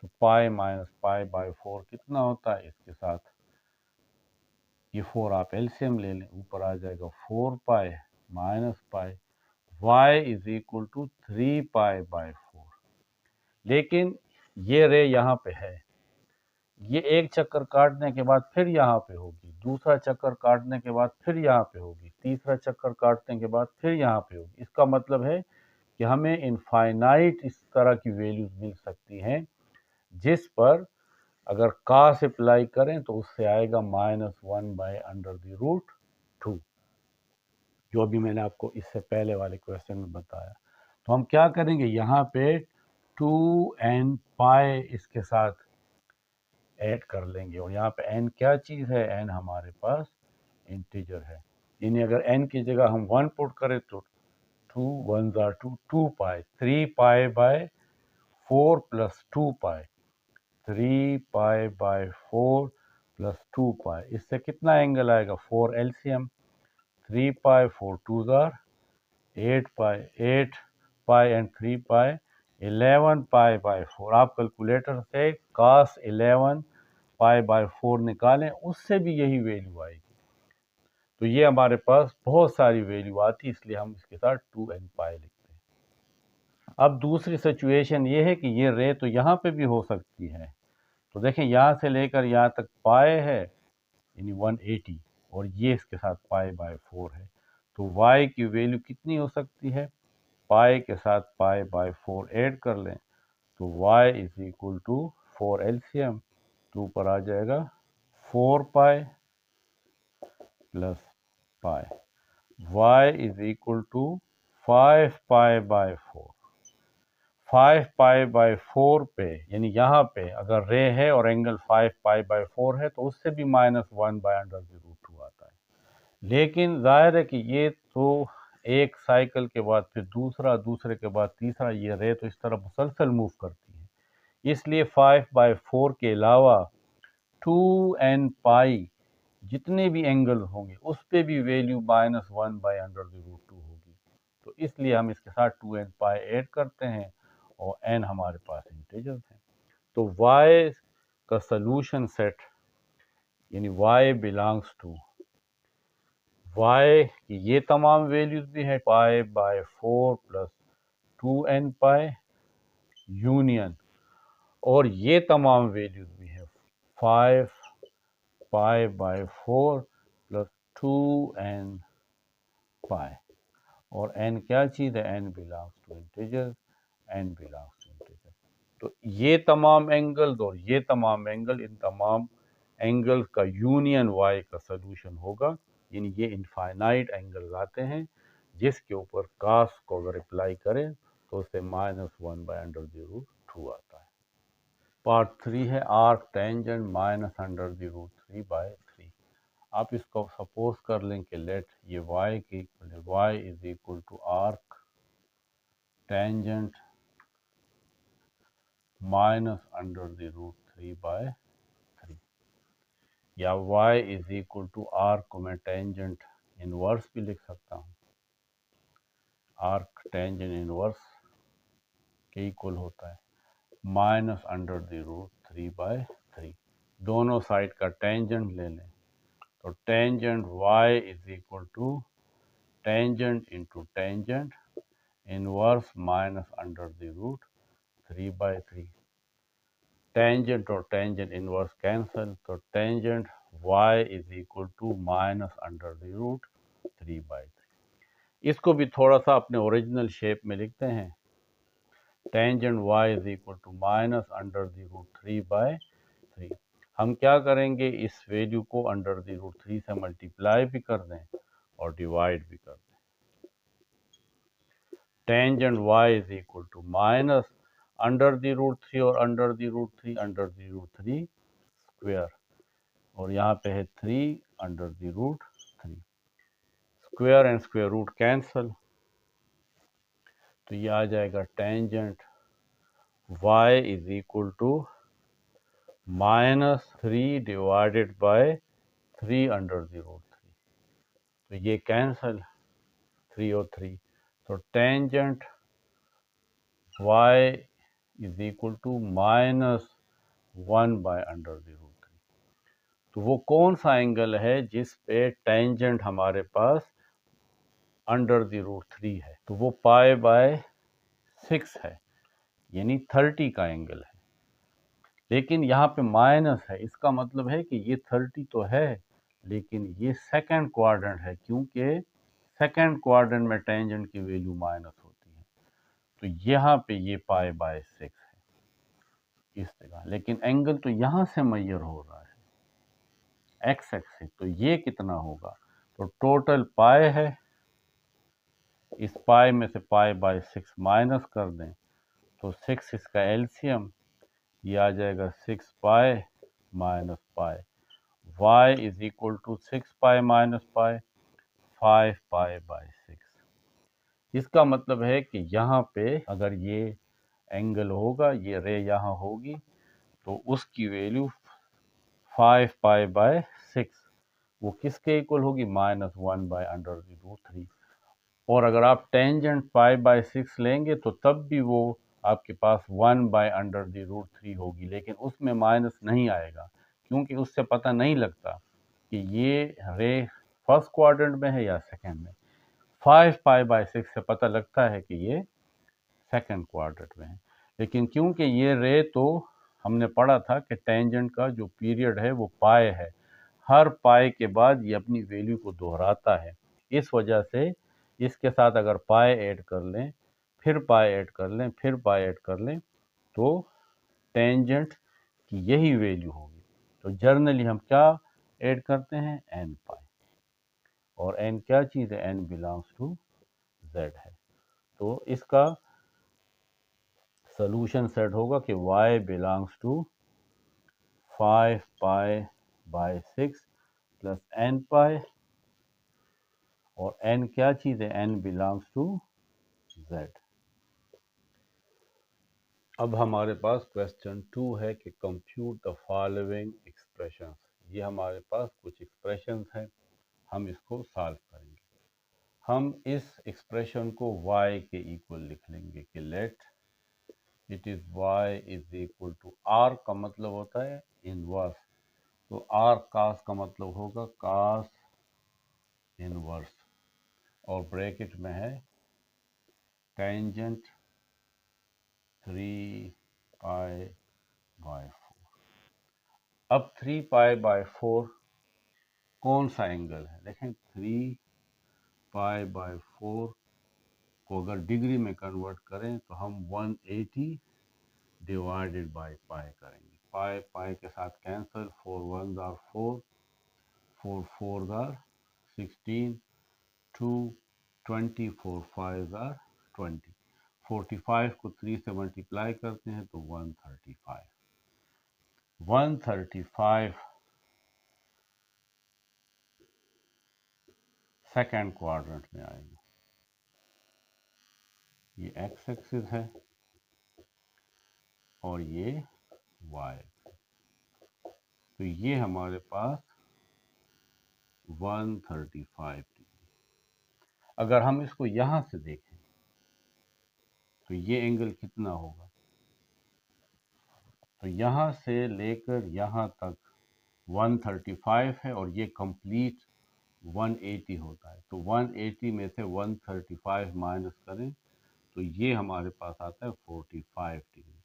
तो पाई माइनस π/4 कितना होता है, इसके साथ ये 4 आप एलसीएम ले लें, ऊपर आ जाएगा 4 minus pi, y is equal to 3π/4। लेकिन ये रे यहाँ पे है, ये एक चक्कर काटने के बाद फिर यहाँ पे होगी, दूसरा चक्कर काटने के बाद फिर यहाँ पे होगी, तीसरा चक्कर काटने के बाद फिर यहाँ पे होगी। इसका मतलब है कि हमें इनफाइनाइट इस तरह की वैल्यूज मिल सकती हैं जिस पर अगर cos अप्लाई करें तो उससे आएगा -1 अंडर द रूट 2, जो अभी मैंने आपको इससे पहले वाले क्वेश्चन में बताया। तो हम क्या करेंगे, यहाँ पे 2n पाई इसके साथ ऐड कर लेंगे, और यहाँ पे n क्या चीज़ है, n हमारे पास इंटीजर है, यानी अगर n की जगह हम 1 पुट करें तो 2 1 are 2, 2 pi, 3π/4 plus 2 pi, 3π/4 plus 2 pi, इससे कितना एंगल आएगा, 4 एलसीएम, 3 पाई 4 2 जार 8 पाई, 8 पाई एंड 3 पाई 11 π/4। आप कैलकुलेटर से cos 11 π/4 निकालें, उससे भी यही वैल्यू आएगी। तो ये हमारे पास बहुत सारी वैल्यू आती है, इसलिए हम इसके साथ 2n पाई लिखते हैं। अब दूसरी सिचुएशन ये है कि ये रे तो यहाँ पे भी हो सकती है, तो देखें यहाँ से लेकर यहाँ तक पाए है, यानी 180, और ये इसके साथ π/4 है, तो y की वैल्यू कितनी हो सकती है, पाई के साथ π/4 ऐड कर लें, तो y is equal to 4 LCM, तो ऊपर आ जाएगा 4 pi plus pi, y is equal to 5 π/4। 5 π/4 पे, यानी यहाँ पे अगर रे है और एंगल 5 π/4 है तो उससे भी -1 अंडर द रूट 2 आता है। लेकिन जाहिर है कि ये तो एक साइकिल के बाद फिर दूसरा, दूसरे के बाद तीसरा, ये रे तो इस तरह मुसलसल मूव करती है, इसलिए 5/4 के अलावा 2n जितने भी एंगल होंगे उस पे भी वैल्यू -1/√2 होगी। तो इसलिए हम इसके साथ 2n ऐड करते हैं और n हमारे पास इंटीजर्स हैं। तो y का सॉल्यूशन सेट यानी y बिलोंग्स टू y की ये तमाम वैल्यूज भी है 5/4 प्लस 2n यूनियन, और ये तमाम वैल्यूज भी है 5/4 प्लस 2n और n क्या चीज़ है, n belongs to integers, n belongs to integers. तो ये तमाम एंगल्स और ये तमाम एंगल, इन तमाम एंगल्स का यूनियन y का सोल्यूशन होगा। यानी ये इनफाइनाइट एंगल्स आते हैं जिसके ऊपर cos को अगर अप्लाई करें तो उसे -1/√2 आता है। पार्ट 3 है आर्क टेंजेंट -√3/3। आप इसको सपोज कर लें कि लेट ये y के इक्वल है, y is equal to arc tangent -√3/3, या y is equal to arc को मैं टेंजेंट इनवर्स भी लिख सकता हूँ। आर्क टेंजेंट इनवर्स के इक्वल होता है -√3/3। दोनों साइड का टेंजेंट ले लें तो tangent y is equal to tangent into tangent inverse -√3/3। Tangent और टेंजेंट इनवर्स कैंसिल, तो tangent y is equal to -√3/3। इसको भी थोड़ा सा अपने ओरिजिनल शेप में लिखते हैं। Tangent y is equal to -√3/3। हम क्या करेंगे, इस वैल्यू को √3 से मल्टीप्लाई भी कर दें और डिवाइड भी कर दें। Tangent y is equal to -√3 और √3 स्क्वायर, और यहाँ पे है 3 square and square root cancel, तो ये आ जाएगा tangent y is equal to -3 divided by 3 तो ये कैंसल 3 और 3, तो tangent y is equal to -1/√3। तो वो कौन सा एंगल है जिस पे टेंजेंट हमारे पास √3 है, तो वो π/6 है, यानी 30 का एंगल है। लेकिन यहाँ पे माइनस है, इसका मतलब है कि ये 30 तो है लेकिन ये सेकंड क्वाड्रेंट है, क्योंकि सेकंड क्वाड्रेंट में टेंजेंट की वैल्यू माइनस होती है। तो यहाँ पे ये π/6 है इस जगह, लेकिन एंगल तो यहाँ से मेजर हो रहा है एक्स एक्सिस, तो ये कितना होगा, तो टोटल पाई है, इस पाई में से π/6 माइनस कर दें तो 6 इसका एलसीएम, ये आ जाएगा 6π minus pi, y is equal to 6π minus pi 5π/6। इसका मतलब है कि यहाँ पे अगर ये एंगल होगा, ये रे यहाँ होगी, तो उसकी वैल्यू 5π/6 वो किसके इक्वल होगी, -1/√3। और अगर आप टेंजेंट π/6 लेंगे तो तब भी वो आपके पास 1/√3 होगी, लेकिन उसमें माइनस नहीं आएगा क्योंकि उससे पता नहीं लगता कि ये रे फर्स्ट क्वाड्रेंट में है या सेकंड में। 5π/6 से पता लगता है कि ये सेकंड क्वाड्रेंट में है, लेकिन क्योंकि ये रे तो हमने पढ़ा था कि टेंजेंट का जो पीरियड है वो पाई है, हर पाई के बाद ये अपनी वैल्यू को दोहराता है, इस वजह से इसके साथ अगर पाई ऐड कर लें, फिर पाई ऐड कर लें, फिर पाई ऐड कर लें, तो टेंजेंट की यही वैल्यू होगी। तो जर्नली हम क्या ऐड करते हैं, एन पाई, और एन क्या चीज़ है, एन बिलोंग्स टू जेड है। तो इसका सोल्यूशन सेट होगा कि y belongs to 5π/6 plus n pi, और n क्या चीज़ है, n बिलोंग्स टू z। अब हमारे पास क्वेश्चन 2 है कि कंप्यूट द फॉलोइंग एक्सप्रेशंस। ये हमारे पास कुछ एक्सप्रेशंस हैं, हम इसको सॉल्व करेंगे। हम इस एक्सप्रेशन को y के इक्वल लिख लेंगे कि let it is y is equal to r का मतलब होता है इनवर्स, तो r cos का मतलब होगा cos इनवर्स, और ब्रैकेट में है टेंजेंट 3 पाई बाय 4। अब 3 पाई बाय 4 कौन सा एंगल है? देखें 3 पाई बाय 4 को अगर डिग्री में कन्वर्ट करें तो हम 180 डिवाइडेड बाय पाई करेंगे। पाई पाई के साथ cancel, 4 1s are 4, 4 4s are 16, 2 20, 4 5s are 20। 45 को 3 से मल्टीप्लाई करते हैं तो 135। 135 सेकेंड क्वाड्रेंट में आएगा। ये एक्स एक्सिस है और ये वाई, तो ये हमारे पास 135 डिग्री। अगर हम इसको यहां से देखें तो ये एंगल कितना होगा? तो यहां से लेकर यहां तक 135 है और ये कंप्लीट 180 होता है, तो 180 में से 135 माइनस करें तो ये हमारे पास आता है 45 डिग्री,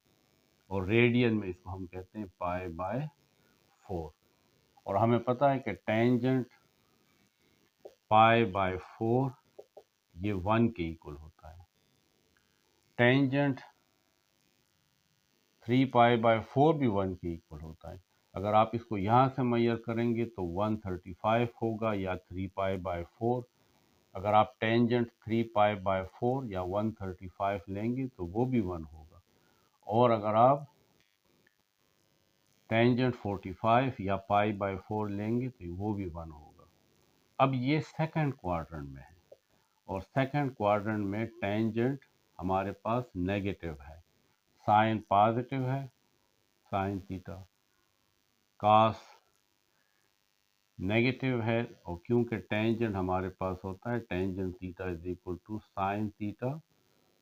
और रेडियन में इसको हम कहते हैं पाई बाय 4। और हमें पता है कि टेंजेंट पाई बाय 4 ये 1 के इक्वल होता है। टेंजेंट 3 पाई बाय 4 भी 1 के इक्वल होता है। अगर आप इसको यहाँ से मेजर करेंगे तो 135 होगा या 3 पाई बाय 4। अगर आप टेंजेंट 3 पाई बाय 4 या 135 लेंगे तो वो भी 1 होगा, और अगर आप टेंजेंट 45 या पाई बाय 4 लेंगे तो वो भी 1 होगा। अब ये सेकंड क्वाड्रेंट में है, और सेकंड क्वाड्रेंट में टेंजेंट हमारे पास नेगेटिव है, साइन पॉजिटिव है, साइन थीटा, कॉस नेगेटिव है, और क्योंकि टेंजेंट हमारे पास होता है tangent theta is equal to sine theta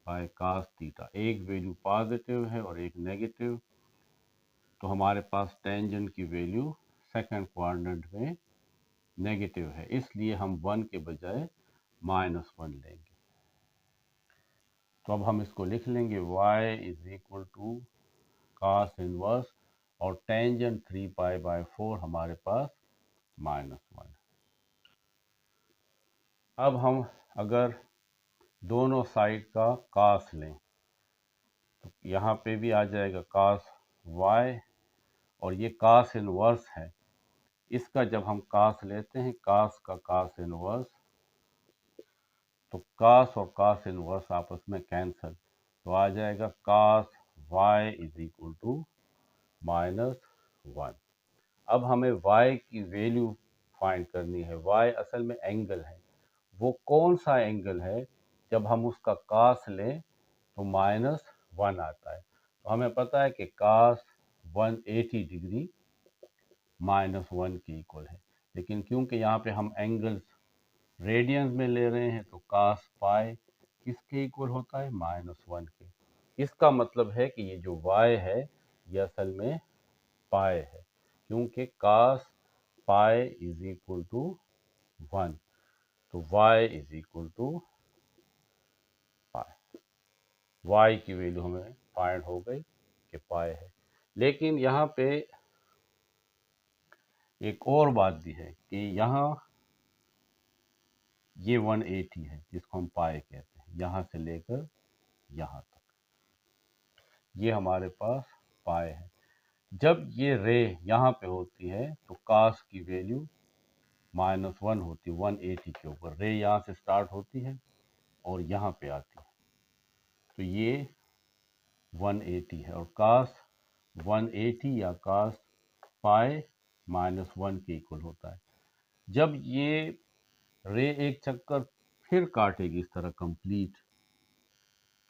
by cos theta, एक वैल्यू पॉजिटिव है और एक नेगेटिव, तो हमारे पास टेंजेंट की वैल्यू सेकंड क्वाड्रेंट में नेगेटिव है, इसलिए हम 1 के बजाय -1 लेंगे। तो अब हम इसको लिख लेंगे y इज इक्वल टू कॉस इनवर्स, और टेंजेंट 3 पाई बाय 4 हमारे पास -1। अब हम अगर दोनों साइड का कॉस लें तो यहाँ पे भी आ जाएगा कॉस y, और ये कॉस इनवर्स है, इसका जब हम कॉस लेते हैं कॉस का कॉस इनवर्स, तो कॉस और कॉस इनवर्स आपस में कैंसिल, तो आ जाएगा cos y is equal to -1। अब हमें y की वैल्यू फाइंड करनी है। y असल में एंगल है, वो कौन सा एंगल है जब हम उसका कॉस लें तो -1 आता है। तो हमें पता है कि कॉस 180 डिग्री -1 के इक्वल है, लेकिन क्योंकि यहाँ पे हम एंगल्स रेडियंस में ले रहे हैं तो cos पाई किसके इक्वल होता है? -1 के। इसका मतलब है कि ये जो y है ये असल में पाई है, क्योंकि cos pi is equal to 1, तो y is equal to pi. y की वैल्यू हमें फाइंड हो गई कि पाई है। लेकिन यहाँ पे एक और बात भी है कि यहाँ ये 180 है जिसको हम पाई कहते हैं, यहाँ से लेकर यहाँ तक ये हमारे पास पाई है। जब ये रे यहाँ पे होती है तो कास की वैल्यू -1 होती है 180 के ऊपर। रे यहाँ से स्टार्ट होती है और यहाँ पे आती है, तो ये 180 है, और कास 180 या कास पाई -1 के इक्वल होता है। जब ये रे एक चक्कर फिर काटेगी इस तरह कंप्लीट,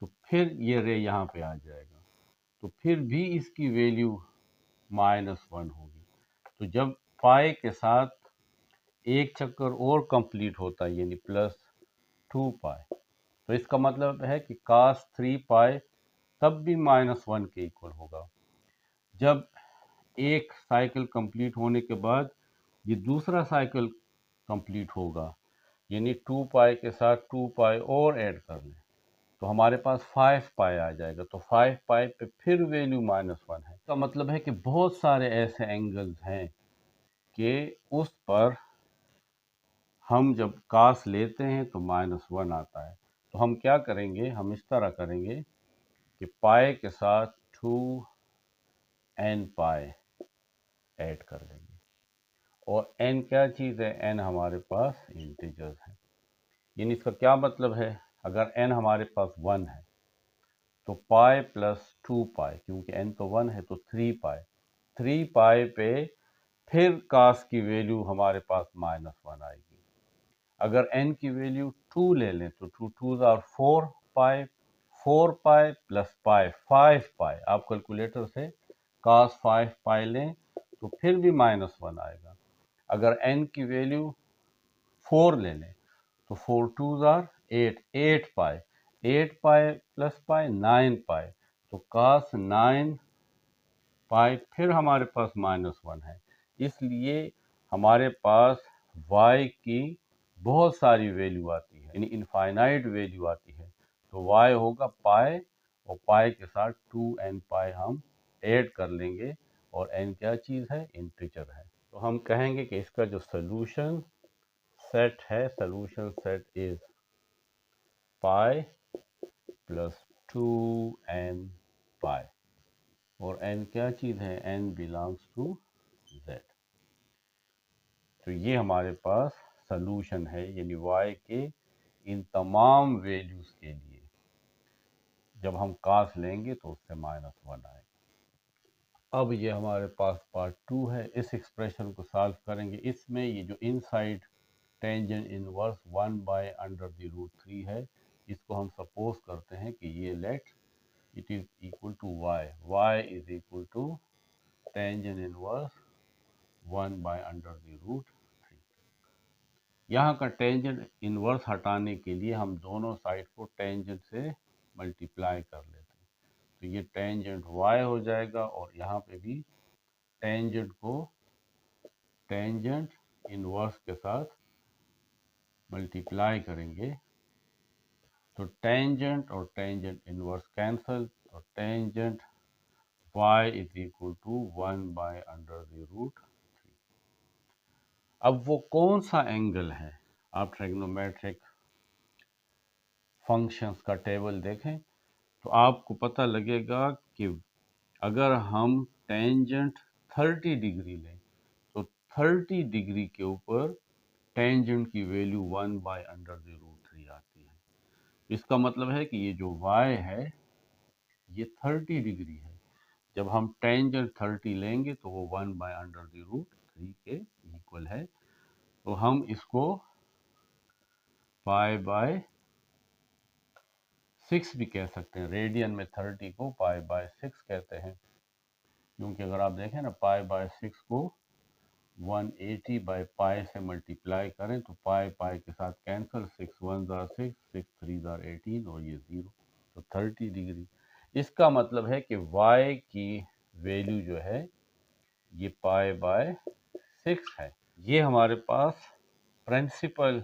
तो फिर ये रे यहाँ पे आ जाएगा, तो फिर भी इसकी वैल्यू -1 होगी। तो जब पाई के साथ एक चक्कर और कंप्लीट होता है यानी +2 पाई, तो इसका मतलब है कि cos 3 पाई तब भी -1 के इक्वल होगा। जब एक साइकिल कंप्लीट होने के बाद ये दूसरा साइकिल कंप्लीट होगा यानी 2 पाई के साथ 2 पाई और ऐड कर लें तो हमारे पास 5 पाई आ जाएगा। तो 5 पाई पे फिर वैल्यू -1 है। इसका मतलब है कि बहुत सारे ऐसे एंगल्स हैं कि उस पर हम जब कास लेते हैं तो -1 आता है। तो हम क्या करेंगे, हम इस तरह करेंगे कि पाई के साथ 2n पाई ऐड कर देंगे। और n क्या चीज़ है, n हमारे पास इंटीजर्स है। यानी इसका क्या मतलब है, अगर n हमारे पास 1 है तो पाई प्लस 2 पाई, क्योंकि n तो 1 है तो 3 पाई पे फिर कास की वैल्यू हमारे पास -1 आएगी। अगर n की वैल्यू 2 ले लें तो 2 2 आर 4 पाई प्लस पाई 5 पाई, आप कैलकुलेटर से cos 5 पाई लें तो फिर भी -1 आएगा। अगर n की वैल्यू 4 ले लें तो 4 2 आर 8 पाई प्लस पाई 9 पाई, तो cos 9 पाई फिर हमारे पास -1 है। इसलिए हमारे पास y की बहुत सारी वैल्यू आती है, यानी इनफाइनाइट वैल्यू आती है। तो y होगा पाई और पाई के साथ 2n पाई हम ऐड कर लेंगे और n क्या चीज़ है, इंटीजर है। तो हम कहेंगे कि इसका जो सोल्यूशन सेट है, solution set is pi plus 2n पाई, और n क्या चीज़ है, n बिलोंग्स टू z। तो ये हमारे पास सलूशन है, यानी y के इन तमाम वैल्यूज के लिए जब हम कास लेंगे तो उससे -1 आएगा। अब ये हमारे पास पार्ट 2 है। इस एक्सप्रेशन को सॉल्व करेंगे। इसमें ये जो इनसाइड टेंजेंट इनवर्स 1/√3 है, इसको हम सपोज करते हैं कि ये let it is equal to y is equal to tangent inverse 1/√3। यहाँ का टेंजेंट इनवर्स हटाने के लिए हम दोनों साइड को टेंजेंट से मल्टीप्लाई कर लेते हैं। तो ये टेंजेंट y हो जाएगा और यहाँ पे भी टेंजेंट को टेंजेंट इनवर्स के साथ मल्टीप्लाई करेंगे तो टेंजेंट और टेंजेंट इनवर्स कैंसल और tangent y is equal to 1/√3। अब वो कौन सा एंगल है, आप ट्रिग्नोमेट्रिक फंक्शंस का टेबल देखें तो आपको पता लगेगा कि अगर हम टेंजेंट 30 डिग्री लें तो 30 डिग्री के ऊपर टेंजेंट की वैल्यू 1/√3 आती है। इसका मतलब है कि ये जो y है ये 30 डिग्री है। जब हम टेंजेंट 30 लेंगे तो वो 1/√3 के इक्वल है। तो हम इसको π/6 भी कह सकते हैं। रेडियन में 30 को π/6 कहते हैं, क्योंकि अगर आप देखें ना π/6 को 180/π से मल्टीप्लाई करें तो पाई के साथ कैंसिल, 6 1 जार 6, 6 3 जार 18 और ये 0, तो 30 डिग्री। इसका मतलब है कि y की वैल्यू जो है ये π/6 है। ये हमारे पास प्रिंसिपल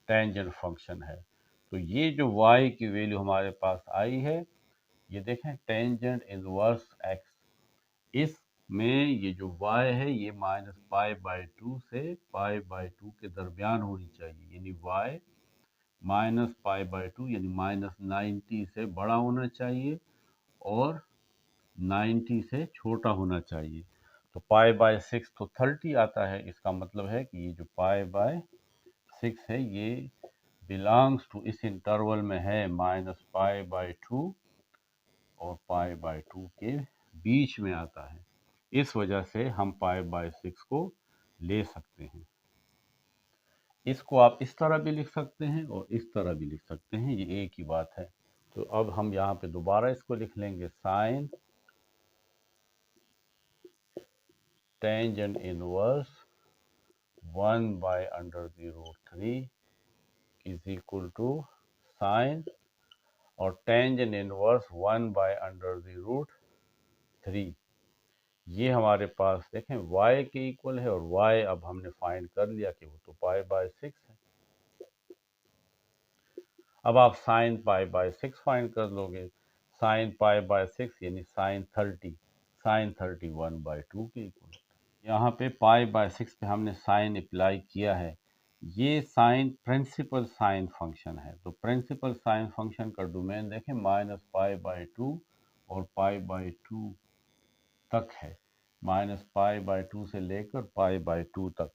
टेंजेंट फंक्शन है। तो ये जो y की वैल्यू हमारे पास आई है, ये देखें टेंजेंट इनवर्स x, इसमें ये जो y है ये -π/2 से π/2 के दरमियान होनी चाहिए, यानी y -π/2 यानी -90 से बड़ा होना चाहिए और 90 से छोटा होना चाहिए। तो π/6 तो 30 आता है। इसका मतलब है कि ये जो π/6 है ये बिलोंग्स टू, इस इंटरवल में है -π/2 और π/2 के बीच में आता है। इस वजह से हम π/6 को ले सकते हैं। इसको आप इस तरह भी लिख सकते हैं और इस तरह भी लिख सकते हैं, ये एक ही बात है। तो अब हम यहाँ पे दोबारा इसको लिख लेंगे sin tangent inverse 1/√3 is equal to sine, और टेंजेंट इनवर्स 1/√3 ये हमारे पास देखें y के इक्वल है, और y अब हमने फाइंड कर लिया कि वो तो π/6 है। अब आप साइन π/6 फाइंड कर लोगे। साइन π/6 यानी साइन 30 1/2 के इक्वल। यहाँ पे π/6 पे हमने साइन अप्लाई किया है। ये साइन प्रिंसिपल साइन फंक्शन है, तो प्रिंसिपल साइन फंक्शन का डोमेन देखें -π/2 और π/2 तक है। -π/2 से लेकर π/2 तक,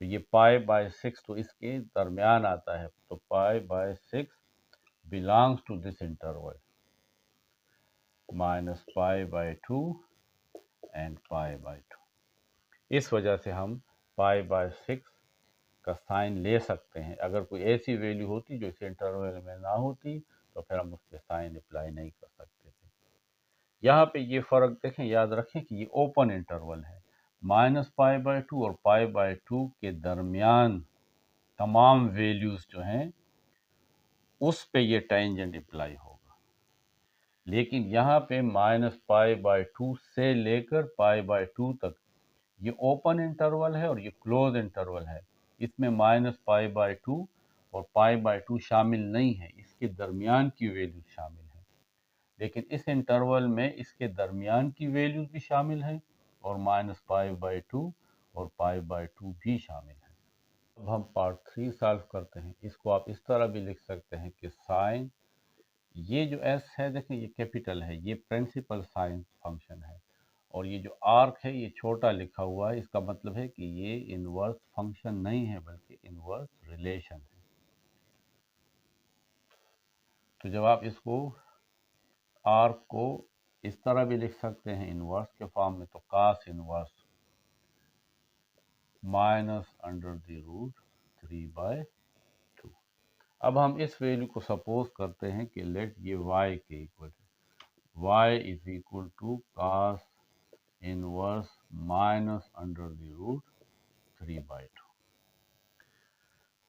तो ये π/6 तो इसके दरमियान आता है, तो π/6 belongs to this interval -π/2 and π/2। इस वजह से हम π/6 का साइन ले सकते हैं। अगर कोई ऐसी वैल्यू होती जो इस इंटरवल में ना होती तो फिर हम उस पर साइन अप्लाई नहीं कर सकते थे। यहाँ पे ये फ़र्क देखें, याद रखें कि ये ओपन इंटरवल है। -π/2 और π/2 के दरमियान तमाम वैल्यूज़ जो हैं उस पे ये टेंजेंट अप्लाई होगा। लेकिन यहाँ पे -π/2 से लेकर π/2 तक ये ओपन इंटरवल है और ये क्लोज इंटरवल है। इसमें -π/2 और π/2 शामिल नहीं है, इसके दरमियान की वैल्यू शामिल है। लेकिन इस इंटरवल में इसके दरमियान की वैल्यूज भी शामिल है और -π/2 और π/2 भी शामिल है। अब हम पार्ट 3 सॉल्व करते हैं। इसको आप इस तरह भी लिख सकते हैं कि साइन, ये जो s है देखें ये कैपिटल है, ये प्रिंसिपल साइन फंक्शन है, और ये जो आर्क है ये छोटा लिखा हुआ है। इसका मतलब है कि ये इनवर्स फंक्शन नहीं है बल्कि इनवर्स रिलेशन है। तो जब आप इसको आर्क को इस तरह भी लिख सकते हैं इनवर्स के फॉर्म में, तो cos इनवर्स -√3/2। अब हम इस वैल्यू को सपोज करते हैं कि लेट ये y के इक्वल है। y is equal to cos inverse -√3/2।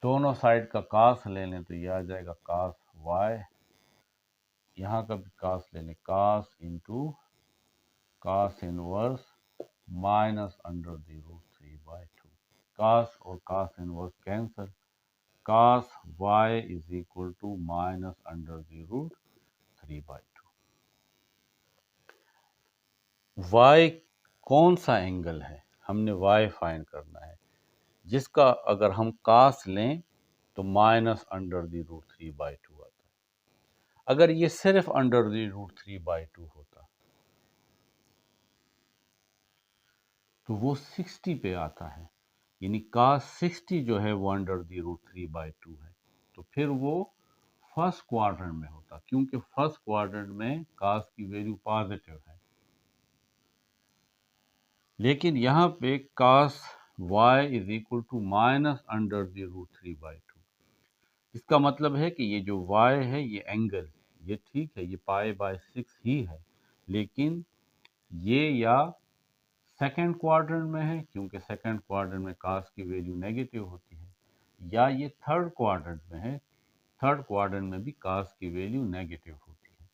दोनों साइड का cos ले लें तो ये आ जाएगा cos y, यहाँ का भी cos ले लें, cos into cos inverse -√3/2। cos और cos inverse cancel, cos y is equal to -√3/2। y कौन सा एंगल है, हमने y फाइंड करना है, जिसका अगर हम cos लें तो -√3/2 आता है। अगर ये सिर्फ √3/2 होता तो वो 60 पे आता है, यानी cos 60 जो है वो √3/2 है, तो फिर वो फर्स्ट क्वाड्रेंट में होता, क्योंकि फर्स्ट क्वाड्रेंट में cos की वैल्यू पॉजिटिव है। लेकिन यहाँ पे cos y is equal to -√3/2। इसका मतलब है कि ये जो y है ये एंगल, ये ठीक है, ये π/6 ही है, लेकिन ये या सेकंड क्वाड्रेंट में है, क्योंकि सेकंड क्वाड्रेंट में cos की वैल्यू नेगेटिव होती है, या ये थर्ड क्वाड्रेंट में है, थर्ड क्वाड्रेंट में भी cos की वैल्यू नेगेटिव होती है।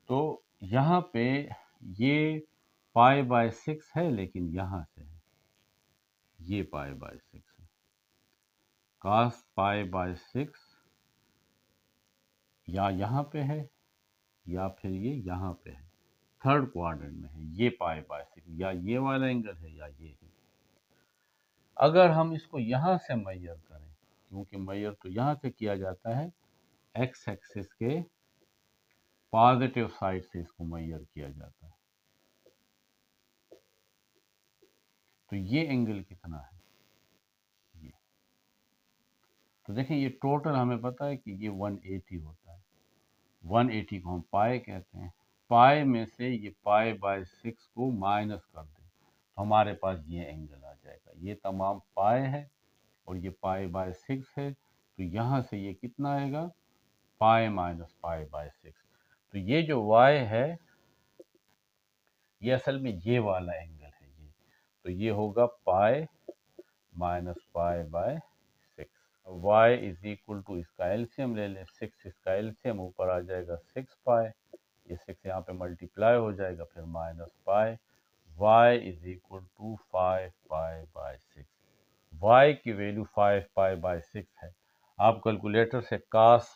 तो यहाँ पे ये π/6 है, लेकिन यहाँ से है, ये π/6 है, cos π/6 या यहाँ पे है या फिर ये यहाँ पे है, थर्ड क्वाड्रेंट में है, ये π/6, या ये वाला एंगल है या ये है। अगर हम इसको यहाँ से मेजर करें, क्योंकि मेजर तो यहाँ से किया जाता है, एक्स एक्सिस के पॉजिटिव साइड से इसको मेजर किया जाता है, तो ये एंगल कितना है, ये। तो देखें ये टोटल हमें पता है कि ये 180 होता है। 180 को हम पाई कहते हैं। पाई में से ये π/6 को माइनस कर दें तो हमारे पास ये एंगल आ जाएगा। ये तमाम पाई है और ये π/6 है, तो यहाँ से ये कितना आएगा, पाई माइनस π/6। तो ये जो y है ये असल में ये वाला एंगल है, ये तो ये होगा pi minus pi by 6। y is equal to, इसका एलसीएम ले लें, 6 इसका एलसीएम ऊपर आ जाएगा 6 पाई, ये 6 यहाँ पे मल्टीप्लाई हो जाएगा, फिर minus pi, y is equal to 5 pi by 6। y की वैल्यू 5 पाई बाय 6 है। आप कैलकुलेटर से cos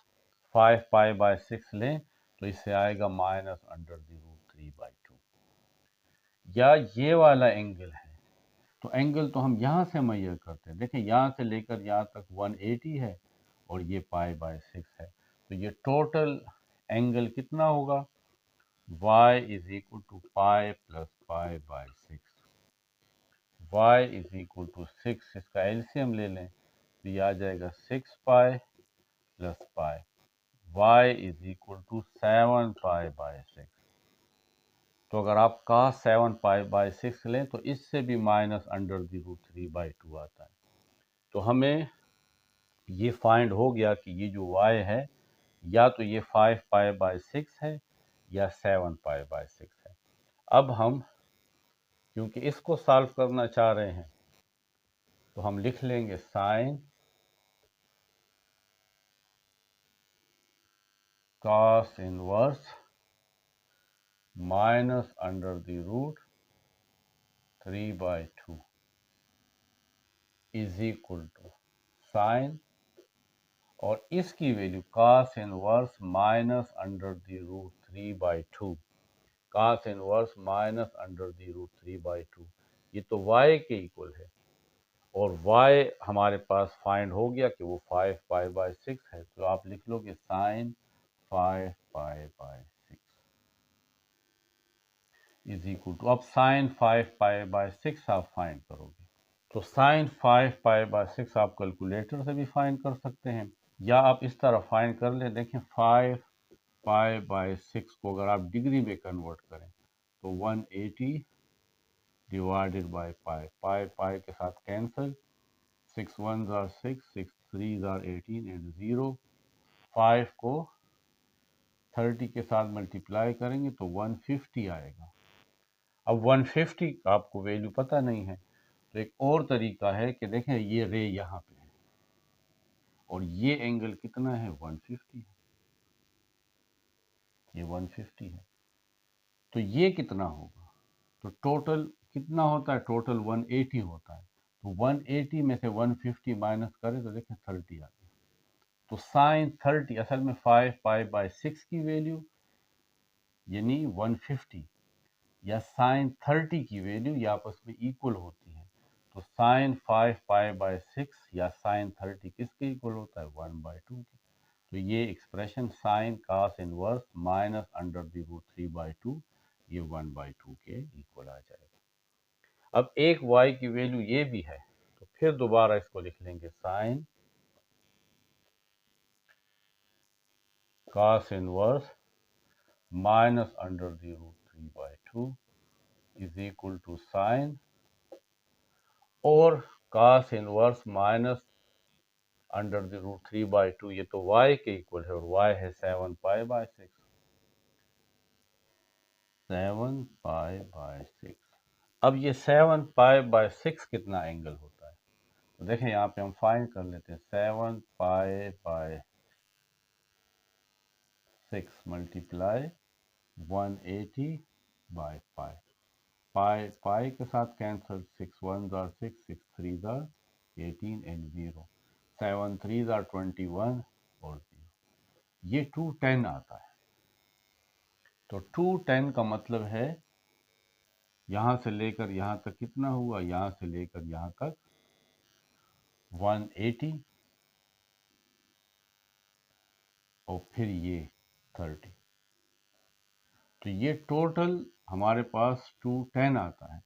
5 पाई बाय 6 लें तो इससे आएगा माइनस अंडर द रूट 3/2। या ये वाला एंगल है, तो एंगल तो हम यहाँ से मेजर करते हैं, देखिए यहाँ से लेकर यहाँ तक 180 है और ये पाई बाय 6 है, तो ये टोटल एंगल कितना होगा, y is equal to pi plus pi by 6। y is equal to 6, इसका एलसीएम ले लें तो ये आ जाएगा 6 pi plus pi, y is equal to 7 pi by 6। तो अगर आप cos 7 पाई बाय 6 लें तो इससे भी माइनस अंडर द रूट 3/2 आता है। तो हमें ये फाइंड हो गया कि ये जो y है या तो ये 5 पाई बाय 6 है या 7 पाई बाय 6 है। अब हम क्योंकि इसको सॉल्व करना चाह रहे हैं तो हम लिख लेंगे sine cos inverse minus under the root 3/2 is equal to sine, और इसकी वैल्यू cos inverse minus under the root 3/2, cos inverse minus under the root 3/2, ये तो y के इक्वल है, और y हमारे पास फाइंड हो गया कि वो 5 पाई बाय 6 है, तो आप लिख लोगे sine 5 pi by 6 is equal to, अब साइन 5 पाई बाय 6 आप फाइंड करोगे, तो साइन 5 पाई बाय 6 आप कैलकुलेटर से भी फाइंड कर सकते हैं या आप इस तरह फाइंड कर लें। देखें 5 पाई बाय 6 को अगर आप डिग्री में कन्वर्ट करें तो 180 divided by pi, pi pi के साथ cancel, 6 1s are 6, 6 3s are 18 and 0, 5 को 30 के साथ मल्टीप्लाई करेंगे तो 150 आएगा। अब 150 आपको वैल्यू पता नहीं है तो एक और तरीका है कि देखें ये रे यहाँ पे है और ये एंगल कितना है, 150 है, ये 150 है, तो ये कितना होगा, तो टोटल कितना होता है, टोटल 180 होता है, तो 180 में से 150 माइनस करें तो देखें 30 आ गया, तो साइन 30 असल में 5 पाई बाय 6 की वैल्यू यानी 150 या साइन 30 की वैल्यू ये आपस में इक्वल होती है, तो साइन 5 पाई बाय 6 या साइन 30 किसके इक्वल होता है, 1/2 के। तो ये expression sine cos inverse minus under the root 3/2 ये 1/2 के इक्वल आ जाएगा। अब एक y की वैल्यू ये भी है तो फिर दोबारा इसको लिख लेंगे sine cos inverse minus under the root 3/2 is equal to sine, और cos inverse minus under the root 3/2 ये तो y के इक्वल है और y है 7 पाई बाय 6, 7 पाई बाय 6। अब ये 7 पाई बाय 6 कितना एंगल होता है, तो देखें यहाँ पे हम फाइंड कर लेते हैं, 7 pi by 6 multiply 180 by pi, pi pi के साथ cancel, 6 1s are 6, 6 3s are 18 and 0, 7 3s are 21 और 0, ये 210 आता है, तो 210 का मतलब है यहाँ से लेकर यहाँ तक कितना हुआ, यहाँ से लेकर यहाँ तक 180 और फिर ये 30, तो ये टोटल हमारे पास 210 आता है,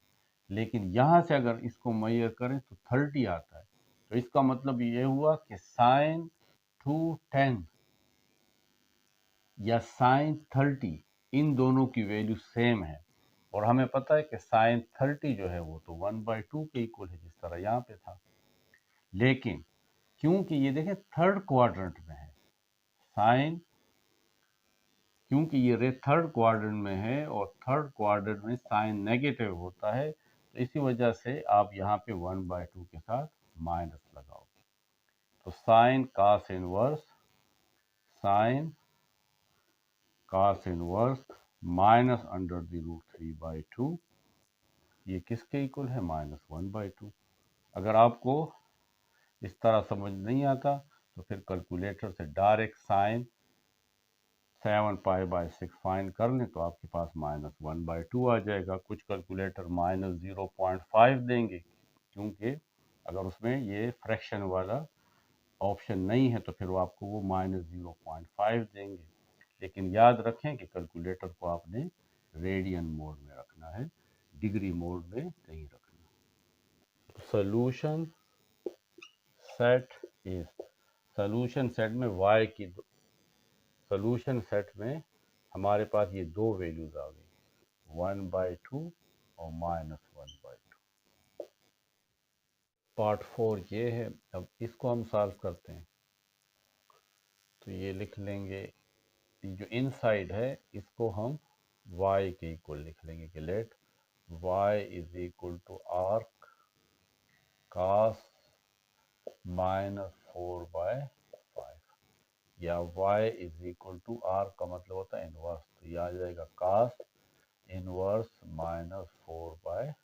लेकिन यहाँ से अगर इसको मेजर करें तो 30 आता है, तो इसका मतलब ये हुआ कि साइन 210 या साइन 30 इन दोनों की वैल्यू सेम है, और हमें पता है कि साइन 30 जो है वो तो 1/2 के इक्वल है जिस तरह यहाँ पे था, लेकिन क्योंकि ये देखें थर्ड क्वाड्रेंट में है साइन, क्योंकि ये रे थर्ड क्वाड्रेंट में है और थर्ड क्वाड्रेंट में साइन नेगेटिव होता है, तो इसी वजह से आप यहाँ पे 1/2 के साथ माइनस लगाओगे। तो sine cos inverse minus under the root 3/2, ये किसके इक्वल है? -1/2। अगर आपको इस तरह समझ नहीं आता तो फिर कैलकुलेटर से डायरेक्ट साइन 7π/6 फाइंड कर लें तो आपके पास -1/2 आ जाएगा। कुछ कैलकुलेटर -0.5 देंगे, क्योंकि अगर उसमें ये फ्रैक्शन वाला ऑप्शन नहीं है तो फिर वो आपको वो -0.5 देंगे। लेकिन याद रखें कि कैलकुलेटर को आपने रेडियन मोड में रखना है, डिग्री मोड में नहीं रखना। Solution set is, solution set में y की सॉल्यूशन सेट में हमारे पास ये दो वैल्यूज आ गई, 1/2 और -1/2। पार्ट 4 ये है। अब इसको हम सॉल्व करते हैं। तो ये लिख लेंगे, जो इनसाइड है इसको हम y के इक्वल लिख लेंगे कि let y is equal to arc cos -4/5, या y is equal to arc का मतलब होता है इनवर्स, तो ये आ जाएगा cos इनवर्स -4/5।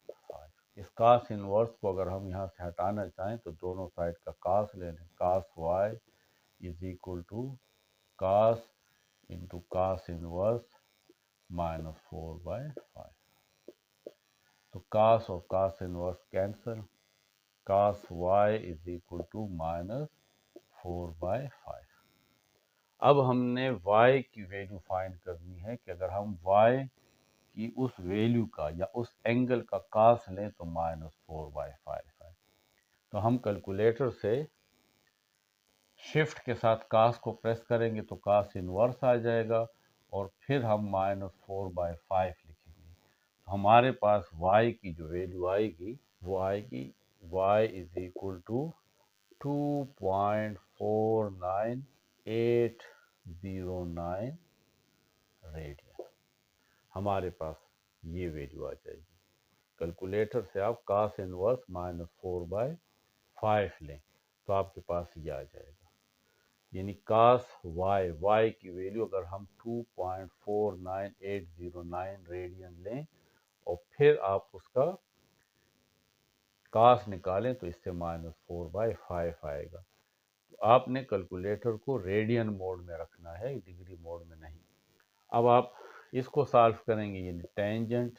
इस cos इनवर्स को अगर हम यहाँ से हटाना चाहें तो दोनों साइड का cos ले लें। cos y is equal to cos into cos inverse -4/5। तो cos और cos inverse cancel, cos y is equal to -4/5। अब हमने y की वैल्यू फाइंड करनी है कि अगर हम y की उस वैल्यू का या उस एंगल का cos लें तो -4/5 है। तो हम कैलकुलेटर से शिफ्ट के साथ cos को प्रेस करेंगे तो cos इनवर्स आ जाएगा और फिर हम -4/5 लिखेंगे। तो हमारे पास y की जो वैल्यू आएगी वो आएगी y is equal to 2.49809 radian. हमारे पास ये वैल्यू आ जाएगी। कैलकुलेटर से आप cos इनवर्स -4/5 लें तो आपके पास ये आ जाएगा, यानी cos y की वैल्यू अगर हम 2.49809 रेडियन लें और फिर आप उसका cos निकालें तो इससे -4/5 आएगा। तो आपने कैलकुलेटर को रेडियन मोड में रखना है, डिग्री मोड में नहीं। अब आप इसको सॉल्व करेंगे, यानी tangent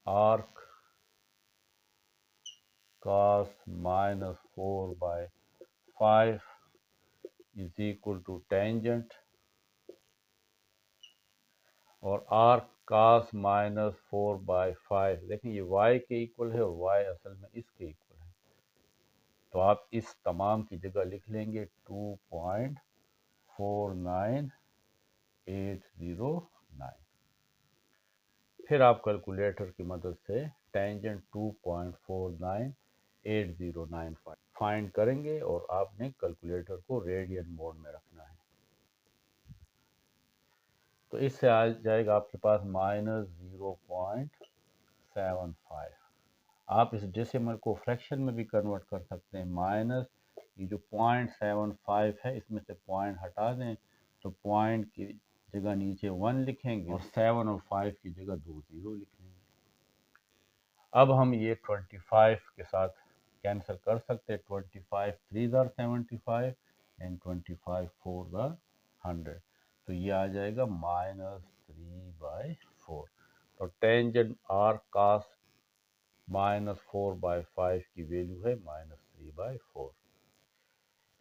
arc cos -4/5 is equal to tangent, और आर्क cos -4/5, देखें ये y के इक्वल है और y असल में इसके इक्वल है। तो आप इस तमाम की जगह लिख लेंगे 2.49809। फिर आप कैलकुलेटर की मदद से टेंजेंट 2.49809 फाइंड करेंगे और आपने कैलकुलेटर को रेडियन मोड में रखना है। तो इससे आ जाएगा आपके पास -0.75। आप इस डेसिमल को फ्रैक्शन में भी कन्वर्ट कर सकते हैं। माइनस ये जो 0.75 है इसमें से पॉइंट हटा दें तो पॉइंट की जगह नीचे 1 लिखेंगे और 7 और 5 की जगह 2 0 लिखेंगे। अब हम ये 25 के साथ कैंसिल कर सकते हैं। 25 3 आर 75 एंड 25 4 आर 100, तो ये आ जाएगा -3/4। तो टेंजेंट आर cos -4/5 की वैल्यू है -3/4।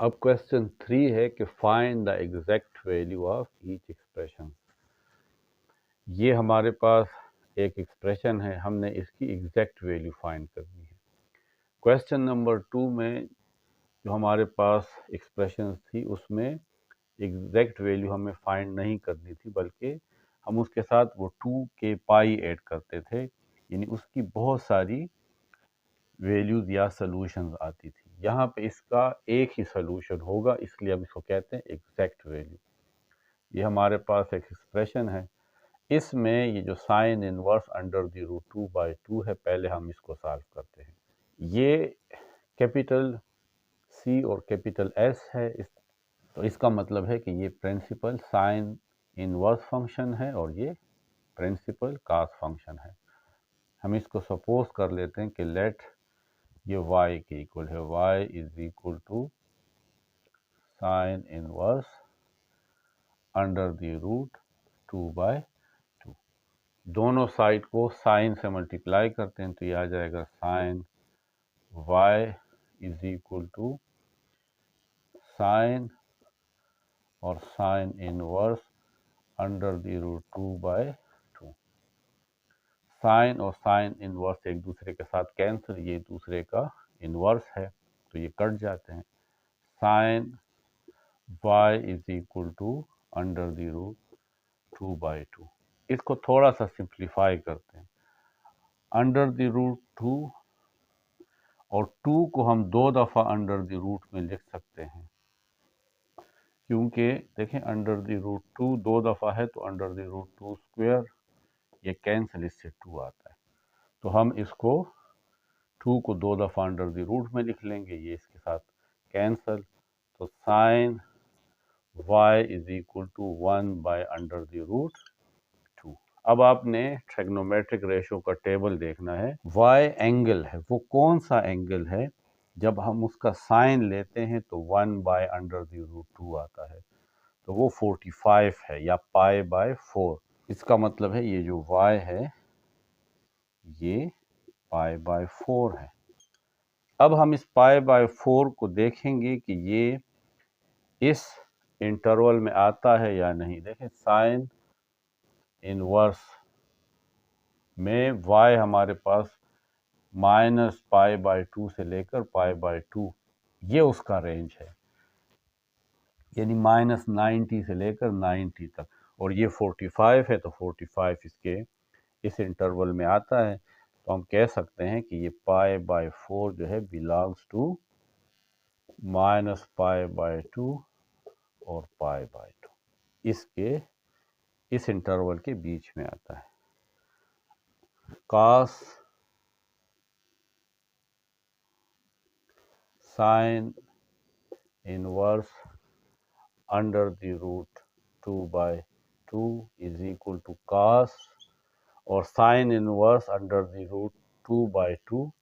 अब क्वेश्चन 3 है कि find the exact value of each expression. ये हमारे पास एक एक्सप्रेशन है, हमने इसकी एग्जैक्ट वैल्यू फाइंड करनी है। क्वेश्चन नंबर 2 में जो हमारे पास एक्सप्रेशन थी उसमें एग्जैक्ट वैल्यू हमें फाइंड नहीं करनी थी, बल्कि हम उसके साथ वो 2 के पाई ऐड करते थे, यानी उसकी बहुत सारी वैल्यूज या सॉल्यूशंस आती थी। यहाँ पे इसका एक ही सॉल्यूशन होगा, इसलिए हम इसको कहते हैं एग्जैक्ट वैल्यू। ये हमारे पास एक एक्सप्रेशन है इसमें ये जो sine inverse under the root 2/2 है, पहले हम इसको सॉल्व करते हैं। ये कैपिटल C और कैपिटल S है, तो इसका मतलब है कि ये प्रिंसिपल साइन इनवर्स फंक्शन है और ये प्रिंसिपल कॉस फंक्शन है। हम इसको सपोज कर लेते हैं कि लेट ये y के इक्वल है, y is equal to sine inverse under the root 2/2। दोनों साइड को साइन से मल्टीप्लाई करते हैं तो ये आ जाएगा sine y is equal to sine और sine inverse under the root 2/2। Sine और साइन इनवर्स एक दूसरे के साथ कैंसिल, ये दूसरे का इनवर्स है तो ये कट जाते हैं। Sine y is equal to under the root 2/2। इसको थोड़ा सा सिंप्लीफाई करते हैं। अंडर द रूट 2 और 2 को हम 2 दफ़ा अंडर द रूट में लिख सकते हैं, क्योंकि देखें अंडर द रूट 2 2 दफ़ा है तो अंडर द रूट 2 स्क्वायर, ये कैंसिल, इससे 2 आता है तो हम इसको 2 को 2 दफ़ा अंडर द रूट में लिख लेंगे, ये इसके साथ कैंसिल, तो sine y is equal to 1/√2। अब आपने ट्रिग्नोमेट्रिक रेशो का टेबल देखना है। y एंगल है, वो कौन सा एंगल है? जब हम उसका साइन लेते हैं तो 1/√2 आता है, तो वो 45 है या π/4। इसका मतलब है ये जो y है ये π/4 है। अब हम इस π/4 को देखेंगे कि ये इस इंटरवल में आता है या नहीं। देखें साइन इनवर्स में y हमारे पास -π/2 से लेकर π/2, ये उसका रेंज है, यानी -90 से लेकर 90 तक, और ये 45 है तो 45 इसके इस इंटरवल में आता है, तो हम कह सकते हैं कि ये π/4 जो है बिलोंग्स टू -π/2 और π/2, इसके इस इंटरवल के बीच में आता है। cos sine inverse under the root 2/2 is equal to cos, और sine inverse under the root 2/2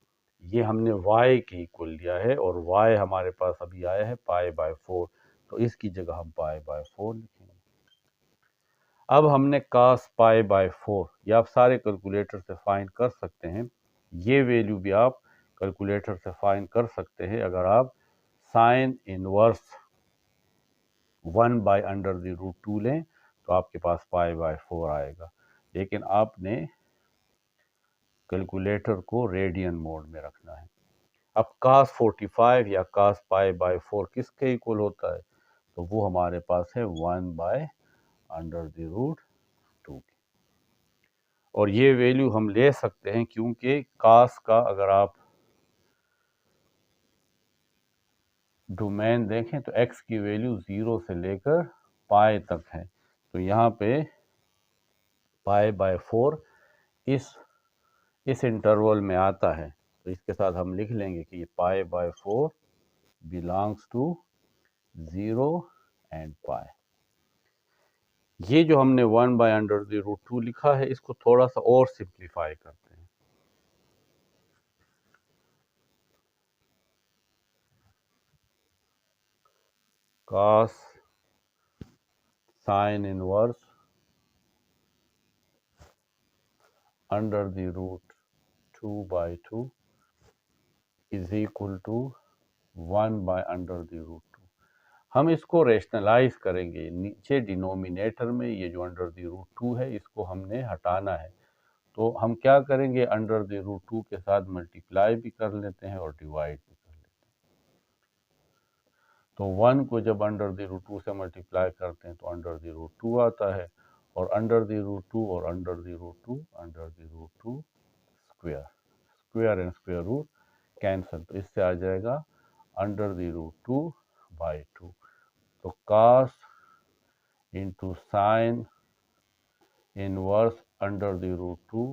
ये हमने y के इक्वल लिया है और y हमारे पास अभी आया है π/4, तो इसकी जगह हम π/4 लिखेंगे। अब हमने cos π/4, ये आप सारे कैलकुलेटर से फाइंड कर सकते हैं, ये वैल्यू भी आप कैलकुलेटर से फाइंड कर सकते हैं अगर आप साइन इनवर्स 1/√2 लें तो आपके पास π/4 आएगा, लेकिन आपने कैलकुलेटर को रेडियन मोड में रखना है। अब cos 45 या cos π/4 किसके इक्वल होता है? तो वो हमारे पास है 1/√2 की, और ये वैल्यू हम ले सकते हैं क्योंकि cos का अगर आप डोमेन देखें तो x की वैल्यू 0 से लेकर पाई तक है, तो यहाँ पे π/4 इस इंटरवल में आता है, तो इसके साथ हम लिख लेंगे कि ये π/4 बिलोंग्स टू 0 एंड पाई। ये जो हमने 1/√2 लिखा है, इसको थोड़ा सा और सिंप्लीफाई करते हैं। cos sine inverse under the root 2/2 is equal to 1/√2। हम इसको रेशनलाइज करेंगे, नीचे डिनोमिनेटर में ये जो अंडर द रूट 2 है इसको हमने हटाना है, तो हम क्या करेंगे, अंडर द रूट 2 के साथ मल्टीप्लाई भी कर लेते हैं और डिवाइड भी कर लेते हैं। तो 1 को जब अंडर द रूट 2 से मल्टीप्लाई करते हैं तो अंडर द रूट 2 आता है, और अंडर द रूट 2 और under the root 2 under the root 2 square, square and square root cancel, तो इससे आ जाएगा अंडर द रूट 2/2। तो cos into sine inverse under the root 2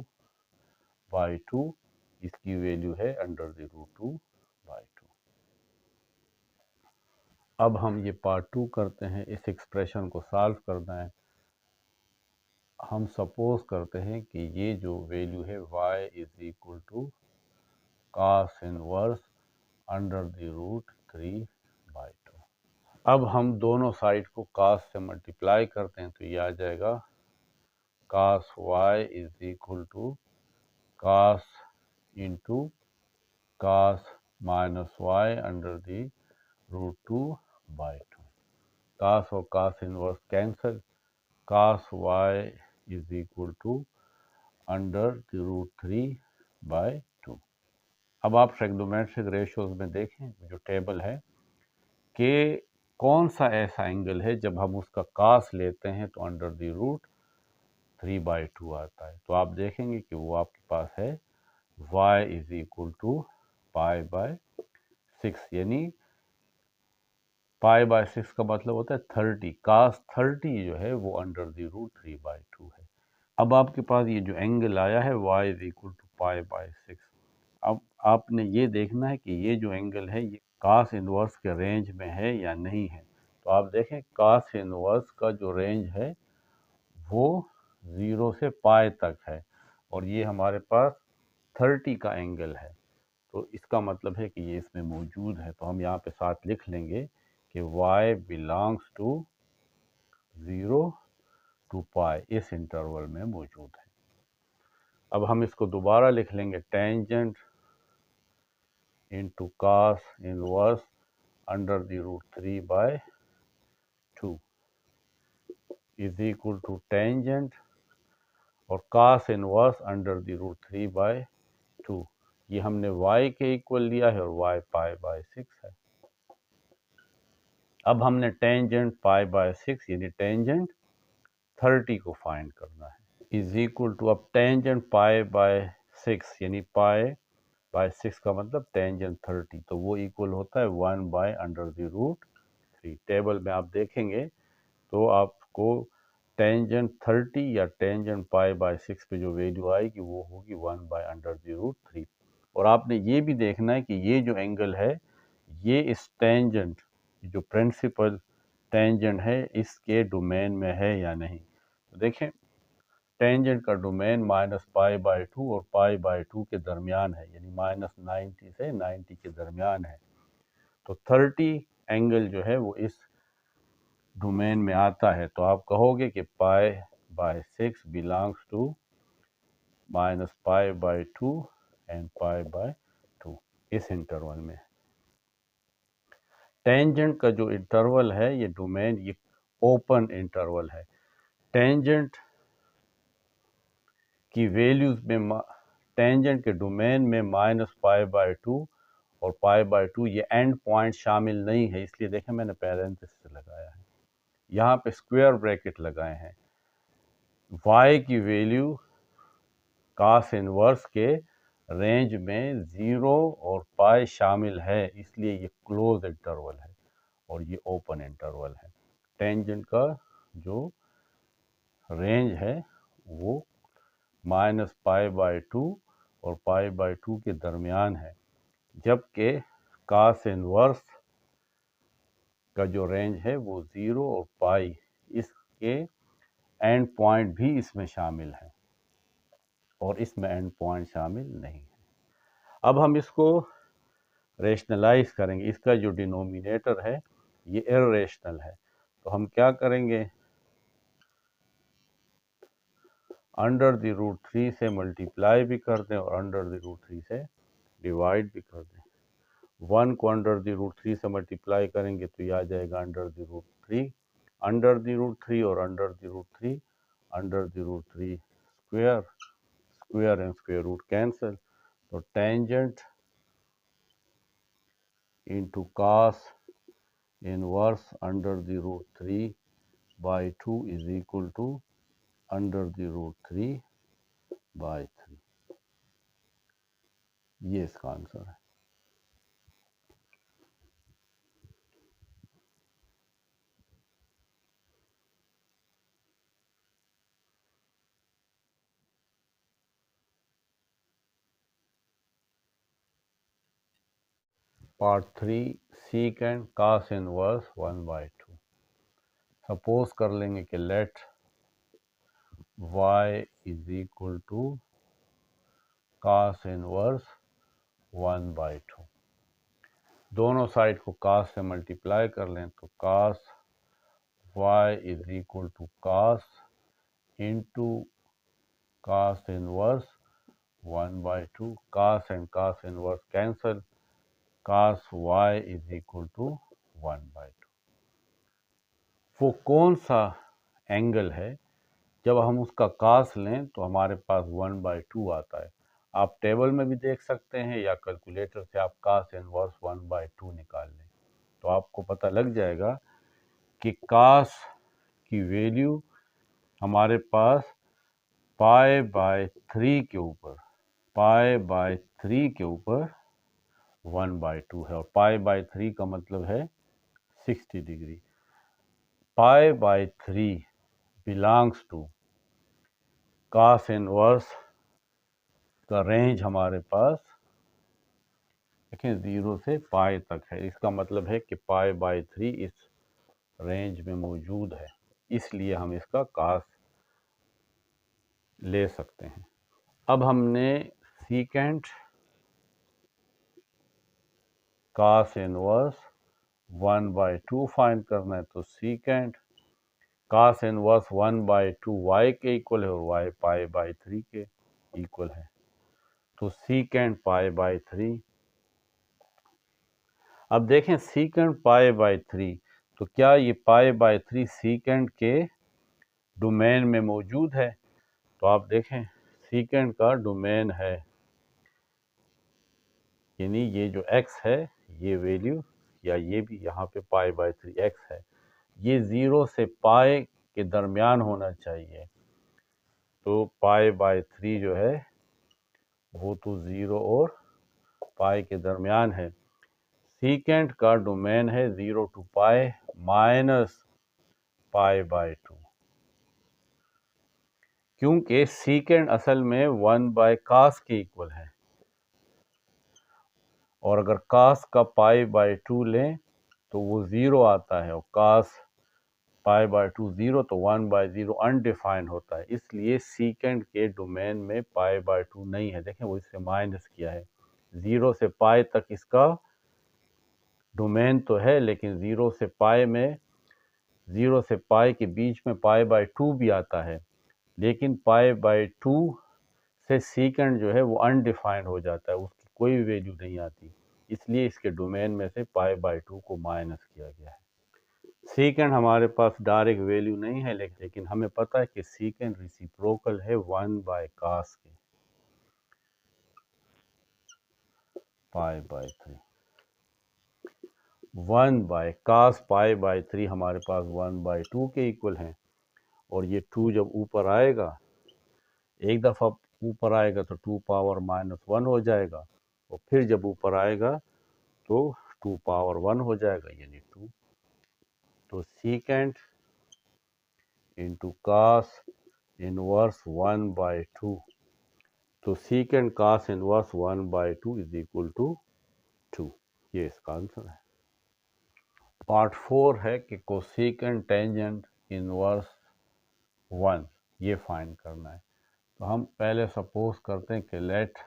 by 2, इसकी वैल्यू है अंडर द रूट 2 बाई 2। अब हम ये पार्ट 2 करते हैं, इस एक्सप्रेशन को सॉल्व करना है। हम सपोज करते हैं कि ये जो वैल्यू है y is equal to cos inverse under the root 3 by 2। अब हम दोनों साइड को cos से मल्टीप्लाई करते हैं, तो ये आ जाएगा cos y is equal to cos into cos minus y under the root 2 by 2। cos और cos inverse cancel, cos y is equal to under the root 3 by 2। अब आप ट्रिग्नोमेट्रिक रेशियोज में देखें जो टेबल है कि कौन सा ऐसा एंगल है जब हम उसका cos लेते हैं तो अंडर द रूट 3 बाई 2 आता है। तो आप देखेंगे कि वो आपके पास है y is equal to pi by 6, यानी पाई बाय 6 का मतलब होता है 30। cos 30 जो है वो अंडर द रूट 3 बाई 2 है। अब आपके पास ये जो एंगल आया है y is equal to pi by 6। अब आपने ये देखना है कि ये जो एंगल है ये cos इनवर्स के रेंज में है या नहीं है। तो आप देखें cos इनवर्स का जो रेंज है वो 0 से पाई तक है और ये हमारे पास 30 का एंगल है, तो इसका मतलब है कि ये इसमें मौजूद है। तो हम यहाँ पे साथ लिख लेंगे कि y बिलोंग्स टू 0 टू पाई, इस इंटरवल में मौजूद है। अब हम इसको दोबारा लिख लेंगे, tangent into cos inverse under the root 3 by 2 is equal to tangent और cos inverse under the root 3 by 2। ये हमने y के इक्वल लिया है और y पाई बाय 6 है। अब हमने टेंजेंट पाई बाय 6 यानी टेंजेंट 30 को फाइंड करना है, इज इक्वल टू अब टेंजेंट पाई बाय 6 यानी पाई बाय 6 का मतलब टेंजेंट 30, तो वो इक्वल होता है 1 by under the root 3। Table में आप देखेंगे तो आपको टेंजेंट 30 या टेंजेंट पाई बाय 6 पे जो वैल्यू आएगी वो होगी 1 बाय अंडर द रूट 3। और आपने ये भी देखना है कि ये जो एंगल है ये इस टेंजेंट जो प्रिंसिपल टेंजेंट है इसके डोमेन में है या नहीं। तो देखें टेंजेंट का डोमेन माइनस पाई बाय 2 और पाई बाय 2 के दरमियान है, यानी माइनस 90 से 90 के दरमियान है। तो 30 एंगल जो है वो इस डोमेन में आता है। तो आप कहोगे कि pi by 6 belongs to minus pi by 2 and pi by 2, इस इंटरवल में। टेंजेंट का जो इंटरवल है ये डोमेन ये ओपन इंटरवल है। टेंजेंट की वैल्यूज में टेंजेंट के डोमेन में माइनस पाई बाय 2 और पाई बाय 2 ये एंड पॉइंट शामिल नहीं है, इसलिए देखें मैंने पैरेंथेसिस लगाया है, यहाँ पे स्क्वायर ब्रैकेट लगाए हैं। y की वैल्यू cos इनवर्स के रेंज में 0 और पाई शामिल है, इसलिए ये क्लोज इंटरवल है और ये ओपन इंटरवल है। टेंजेंट का जो रेंज है वो माइनस पाई बाय 2 और पाई बाय 2 के दरमियान है, जबकि cos इनवर्स का जो रेंज है वो 0 और पाई, इसके एंड पॉइंट भी इसमें शामिल है और इसमें एंड पॉइंट शामिल नहीं है। अब हम इसको रेशनलाइज करेंगे, इसका जो डिनोमिनेटर है ये इर्रेशनल है, तो हम क्या करेंगे, अंडर द रूट 3 से मल्टीप्लाई भी कर दें और अंडर द रूट 3 से डिवाइड भी कर दें। 1 को अंडर द रूट 3 से मल्टीप्लाई करेंगे तो ये आ जाएगा under the root 3, under the root 3 और under the root 3, under the root 3 square, square and square root cancel, तो tangent into cos inverse under the root 3 by 2 is equal to under the root 3 by 3। ये इसका answer है। Part 3 secant cos inverse 1/2। Suppose कर लेंगे कि let y is equal to cos inverse 1/2। दोनों side को कास से मल्टीप्लाई कर लें तो cos y is equal to cos into cos inverse 1/2। Cos and cos inverse cancel, cos y is equal to 1/2। वो कौन सा एंगल है जब हम उसका कास लें तो हमारे पास 1/2 आता है। आप टेबल में भी देख सकते हैं या कैलकुलेटर से आप कास इनवर्स 1/2 निकाल लें तो आपको पता लग जाएगा कि कास की वैल्यू हमारे पास पाई/3 के ऊपर 1/2 है और पाई/3 का मतलब है 60 डिग्री। पाई/3 बिलोंग्स टू कास इनवर्स का रेंज हमारे पास देखें 0 से पाई तक है। इसका मतलब है कि पाई/3 इस रेंज में मौजूद है, इसलिए हम इसका कास ले सकते हैं। अब हमने सीकेंट कास इनवर्स 1/2 फाइंड करना है तो सीकेंट कास इनवर्स 1/2 y के इक्वल है और y पाई/3 के इक्वल है तो सीकेंट पाई/3। अब देखें सीकेंट पाई/3 तो क्या ये पाई/3 सीकेंट के डोमेन में मौजूद है? तो आप देखें सीकेंट का डोमेन है, यानी ये जो x है ये वैल्यू या ये भी यहाँ पे पाई/3 x है, ये 0 से पाई के दरमियान होना चाहिए। तो पाई/3 जो है वो तो 0 और पाई के दरमियान है। सीकेंट का डोमेन है 0 to पाई माइनस पाई/2, क्योंकि सीकेंट असल में 1/cos के इक्वल है और अगर cos का पाई/2 लें तो वो 0 आता है और cos पाई/2 0 तो 1/0 अनडिफाइंड होता है, इसलिए सीकेंट के डोमेन में पाई/2 नहीं है। देखें वो इससे माइनस किया है, 0 से पाई तक इसका डोमेन तो है लेकिन 0 से पाई में 0 से पाई के बीच में पाई/2 भी आता है, लेकिन पाई/2 से सीकेंट जो है वो अनडिफाइंड हो जाता है, उसकी कोई वैल्यू नहीं आती, इसलिए इसके डोमेन में से पाई/2 को माइनस किया गया है। सीकेंट हमारे पास डायरेक्ट वैल्यू नहीं है लेकिन हमें पता है कि सीकेंट रेसिप्रोकल है 1/cos के पाई/3। 1/cos पाई/3 हमारे पास 1/2 के इक्वल है और ये 2 जब ऊपर आएगा, एक दफ़ा ऊपर आएगा तो 2 पावर -1 हो जाएगा और फिर जब ऊपर आएगा तो 2 पावर 1 हो जाएगा यानी 2। तो सीकेंट इंटू कास इनवर्स 1/2, तो secant cos inverse 1/2 is equal to 2। ये इसका आंसर है। पार्ट 4 है कि कोसेकेंट टेंजेंट इनवर्स 1 ये फाइंड करना है। तो हम पहले सपोज करते हैं कि let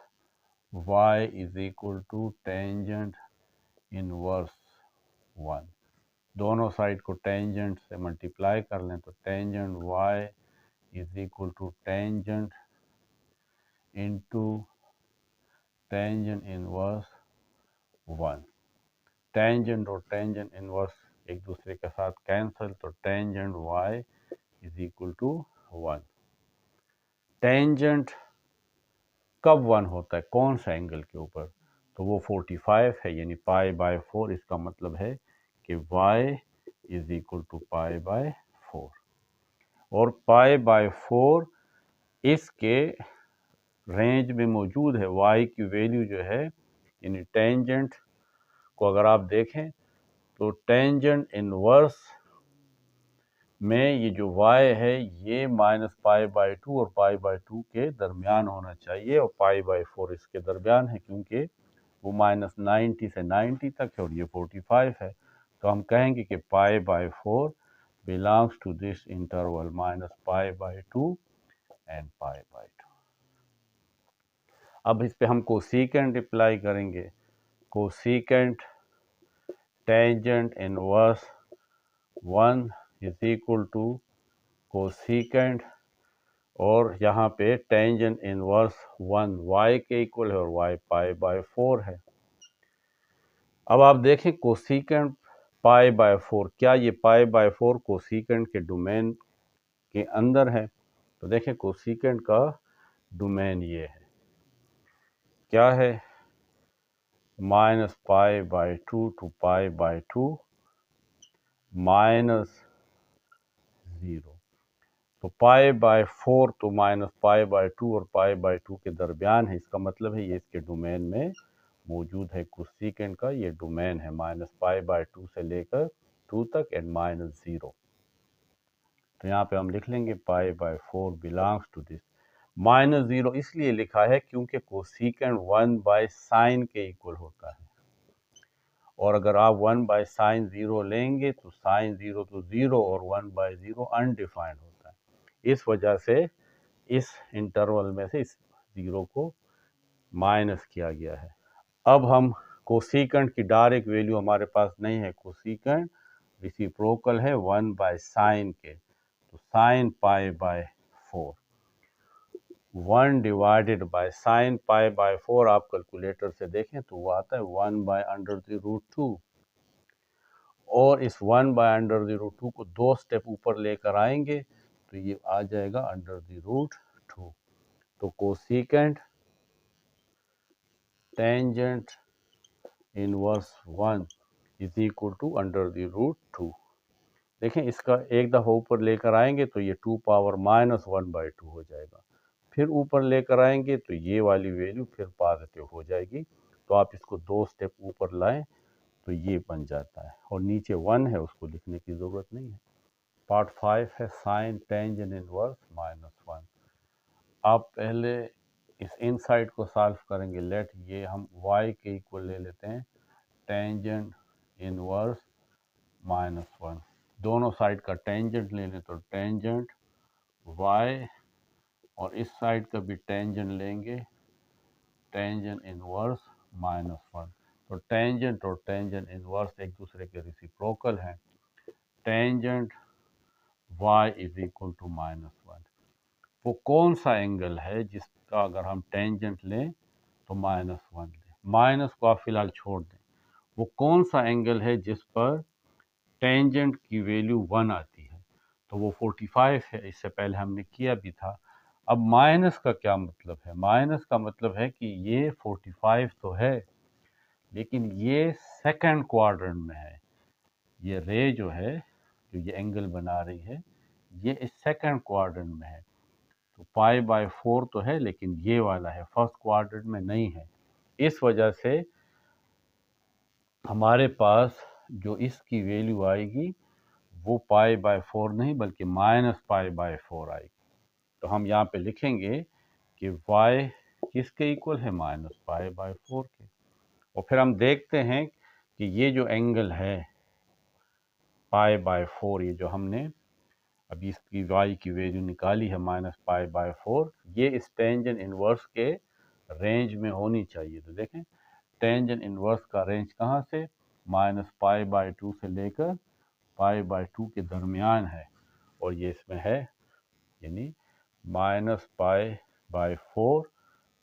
y is equal to tangent inverse 1। दोनों साइड को टेंजेंट से मल्टीप्लाई कर लें तो tangent y is equal to tangent into tangent inverse 1। Tangent और टेंजेंट इनवर्स एक दूसरे के साथ कैंसिल तो tangent y is equal to 1। Tangent कब 1 होता है, कौन सा एंगल के ऊपर? तो वो 45 है यानी पाई/4। इसका मतलब है कि y इज इक्वल टू पाई/4 और पाई/4 इसके रेंज में मौजूद है। y की वैल्यू जो है यानी टेंजेंट को अगर आप देखें तो टेंजेंट इनवर्स में ये जो y है ये -पाई/2 और पाई/2 के दरमियान होना चाहिए और पाई/4 इसके दरमियान है, क्योंकि वो -90 से 90 तक है और ये 45 है। तो हम कहेंगे कि π/4 belongs to this interval -π/2 and π/2। अब इस पे हम कोसेकेंट अप्लाई करेंगे। Cosecant tangent inverse 1 is equal to cosecant, और यहाँ पे टेंजेंट इनवर्स 1 y के इक्वल है और y π/4 है। अब आप देखें कोसेकेंट π/4, क्या ये π/4 कोसेकेंट के डोमेन के अंदर है? तो देखें कोसेकेंट का डोमेन ये है, क्या है? -π/2 to π/2 -0। तो π/4 तो -π/2 और π/2 के दरमियान है। इसका मतलब है ये इसके डोमेन में मौजूद है। कोसेकेंट का ये डोमेन है -π/2 से लेकर 2 तक एंड -0। तो यहाँ पे हम लिख लेंगे π/4 बिलोंग्स टू दिस। -0 इसलिए लिखा है क्योंकि कोसेकेंट 1/sin के इक्वल होता है, और अगर आप 1/sin 0 लेंगे तो sin 0 तो 0 और 1/0 अनडिफाइंड होता है। इस वजह से इस इंटरवल में से इस 0 को माइनस किया गया है। अब हम कोसेकेंट की डायरेक्ट वैल्यू हमारे पास नहीं है। कोसेकेंट रेसिप्रोकल है 1/sin के, तो sin π/4 1 डिवाइडेड बाय sin π/4 आप कैलकुलेटर से देखें तो वो आता है 1/√2, और इस 1/√2 को 2 स्टेप ऊपर लेकर आएंगे तो ये आ जाएगा √2। तो cosecant tangent inverse 1 is equal to √2। देखें इसका एक दफ़ा ऊपर लेकर आएंगे तो ये 2 पावर -1/2 हो जाएगा, फिर ऊपर लेकर आएंगे तो ये वाली वैल्यू फिर पॉजिटिव हो जाएगी। तो आप इसको 2 स्टेप ऊपर लाएं तो ये बन जाता है, और नीचे 1 है उसको लिखने की ज़रूरत नहीं है। पार्ट 5 है साइन टेंजेंट इनवर्स -1। आप पहले इस इनसाइड को सॉल्व करेंगे। लेट ये हम y के इक्वल ले लेते हैं टेंजेंट इनवर्स -1। दोनों साइड का टेंजेंट ले लें तो टेंजेंट y, और इस साइड का भी टेंजेंट लेंगे टेंजेंट इनवर्स -1। तो टेंजेंट और टेंजेंट इनवर्स एक दूसरे के रेसिप्रोकल हैं। Tangent y is equal to -1। वो कौन सा एंगल है जिसका अगर हम टेंजेंट लें तो -1 लें? माइनस को आप फिलहाल छोड़ दें। वो कौन सा एंगल है जिस पर टेंजेंट की वैल्यू 1 आती है? तो वो 45 है, इससे पहले हमने किया भी था। अब माइनस का क्या मतलब है? माइनस का मतलब है कि ये 45 तो है, लेकिन ये सेकंड क्वाड्रेंट में है। ये रे जो है, जो ये एंगल बना रही है, ये इस सेकंड क्वाड्रेंट में है। तो π/4 तो है, लेकिन ये वाला है, फर्स्ट क्वाड्रेंट में नहीं है। इस वजह से हमारे पास जो इसकी वैल्यू आएगी वो π/4 नहीं बल्कि -π/4 आएगी। तो हम यहाँ पे लिखेंगे कि y किसके इक्वल है? -π/4 के। और फिर हम देखते हैं कि ये जो एंगल है π/4, ये जो हमने अभी इसकी y की वैल्यू निकाली है -π/4, ये इस टेंजेंट इनवर्स के रेंज में होनी चाहिए। तो देखें टेंजेंट इनवर्स का रेंज कहाँ से? -π/2 से लेकर π/2 के दरमियान है, और ये इसमें है, यानी -π/4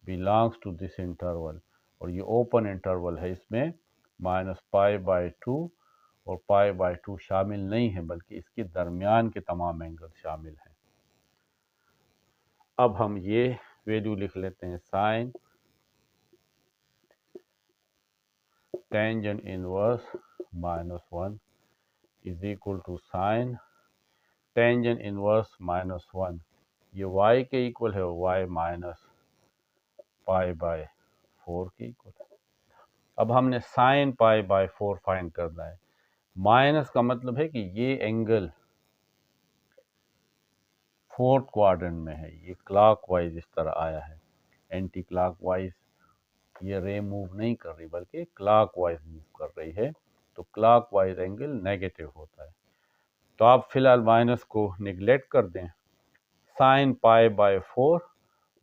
बिलोंग्स टू दिस इंटरवल, और ये ओपन इंटरवल है, इसमें -π/2 और π/2 शामिल नहीं है, बल्कि इसके दरमियान के तमाम एंगल शामिल हैं। अब हम ये वैल्यू लिख लेते हैं sine tangent inverse -1 is equal to sine tangent inverse -1, ये y के इक्वल है, y -π/4 के इक्वल है। अब हमने साइन π/4 फाइंड करना है। माइनस का मतलब है कि ये एंगल फोर्थ क्वाड्रेंट में है, ये क्लॉकवाइज इस तरह आया है, एंटी क्लॉकवाइज ये रे मूव नहीं कर रही बल्कि क्लॉकवाइज मूव कर रही है, तो क्लॉकवाइज एंगल नेगेटिव होता है। तो आप फिलहाल माइनस को निगलेक्ट कर दें। Sine pi by 4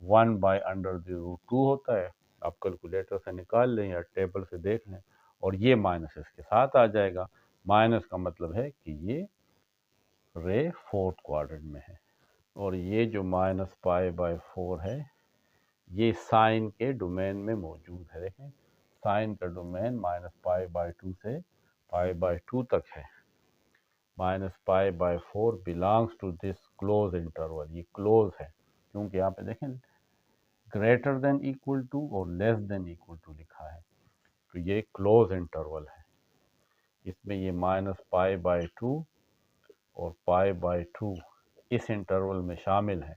1 by under the root 2 होता है। आप कैलकुलेटर से निकाल लें या टेबल से देख लें, और ये माइनस इसके साथ आ जाएगा। माइनस का मतलब है कि ये रे फोर्थ क्वाड्रेंट में है, और ये जो माइनस पाई बाय 4 है ये साइन के डोमेन में मौजूद है। देखें, साइन का डोमेन माइनस पाई बाय 2 से पाई बाय 2 तक है। Minus pi by 4 belongs to this close interval. ये क्लोज है क्योंकि यहाँ पे देखें ग्रेटर देन इक्वल टू और लेस देन इक्वल टू लिखा है, तो ये क्लोज इंटरवल है। इसमें ये माइनस पाई बाय 2 और पाई बाय 2 इस इंटरवल में शामिल है,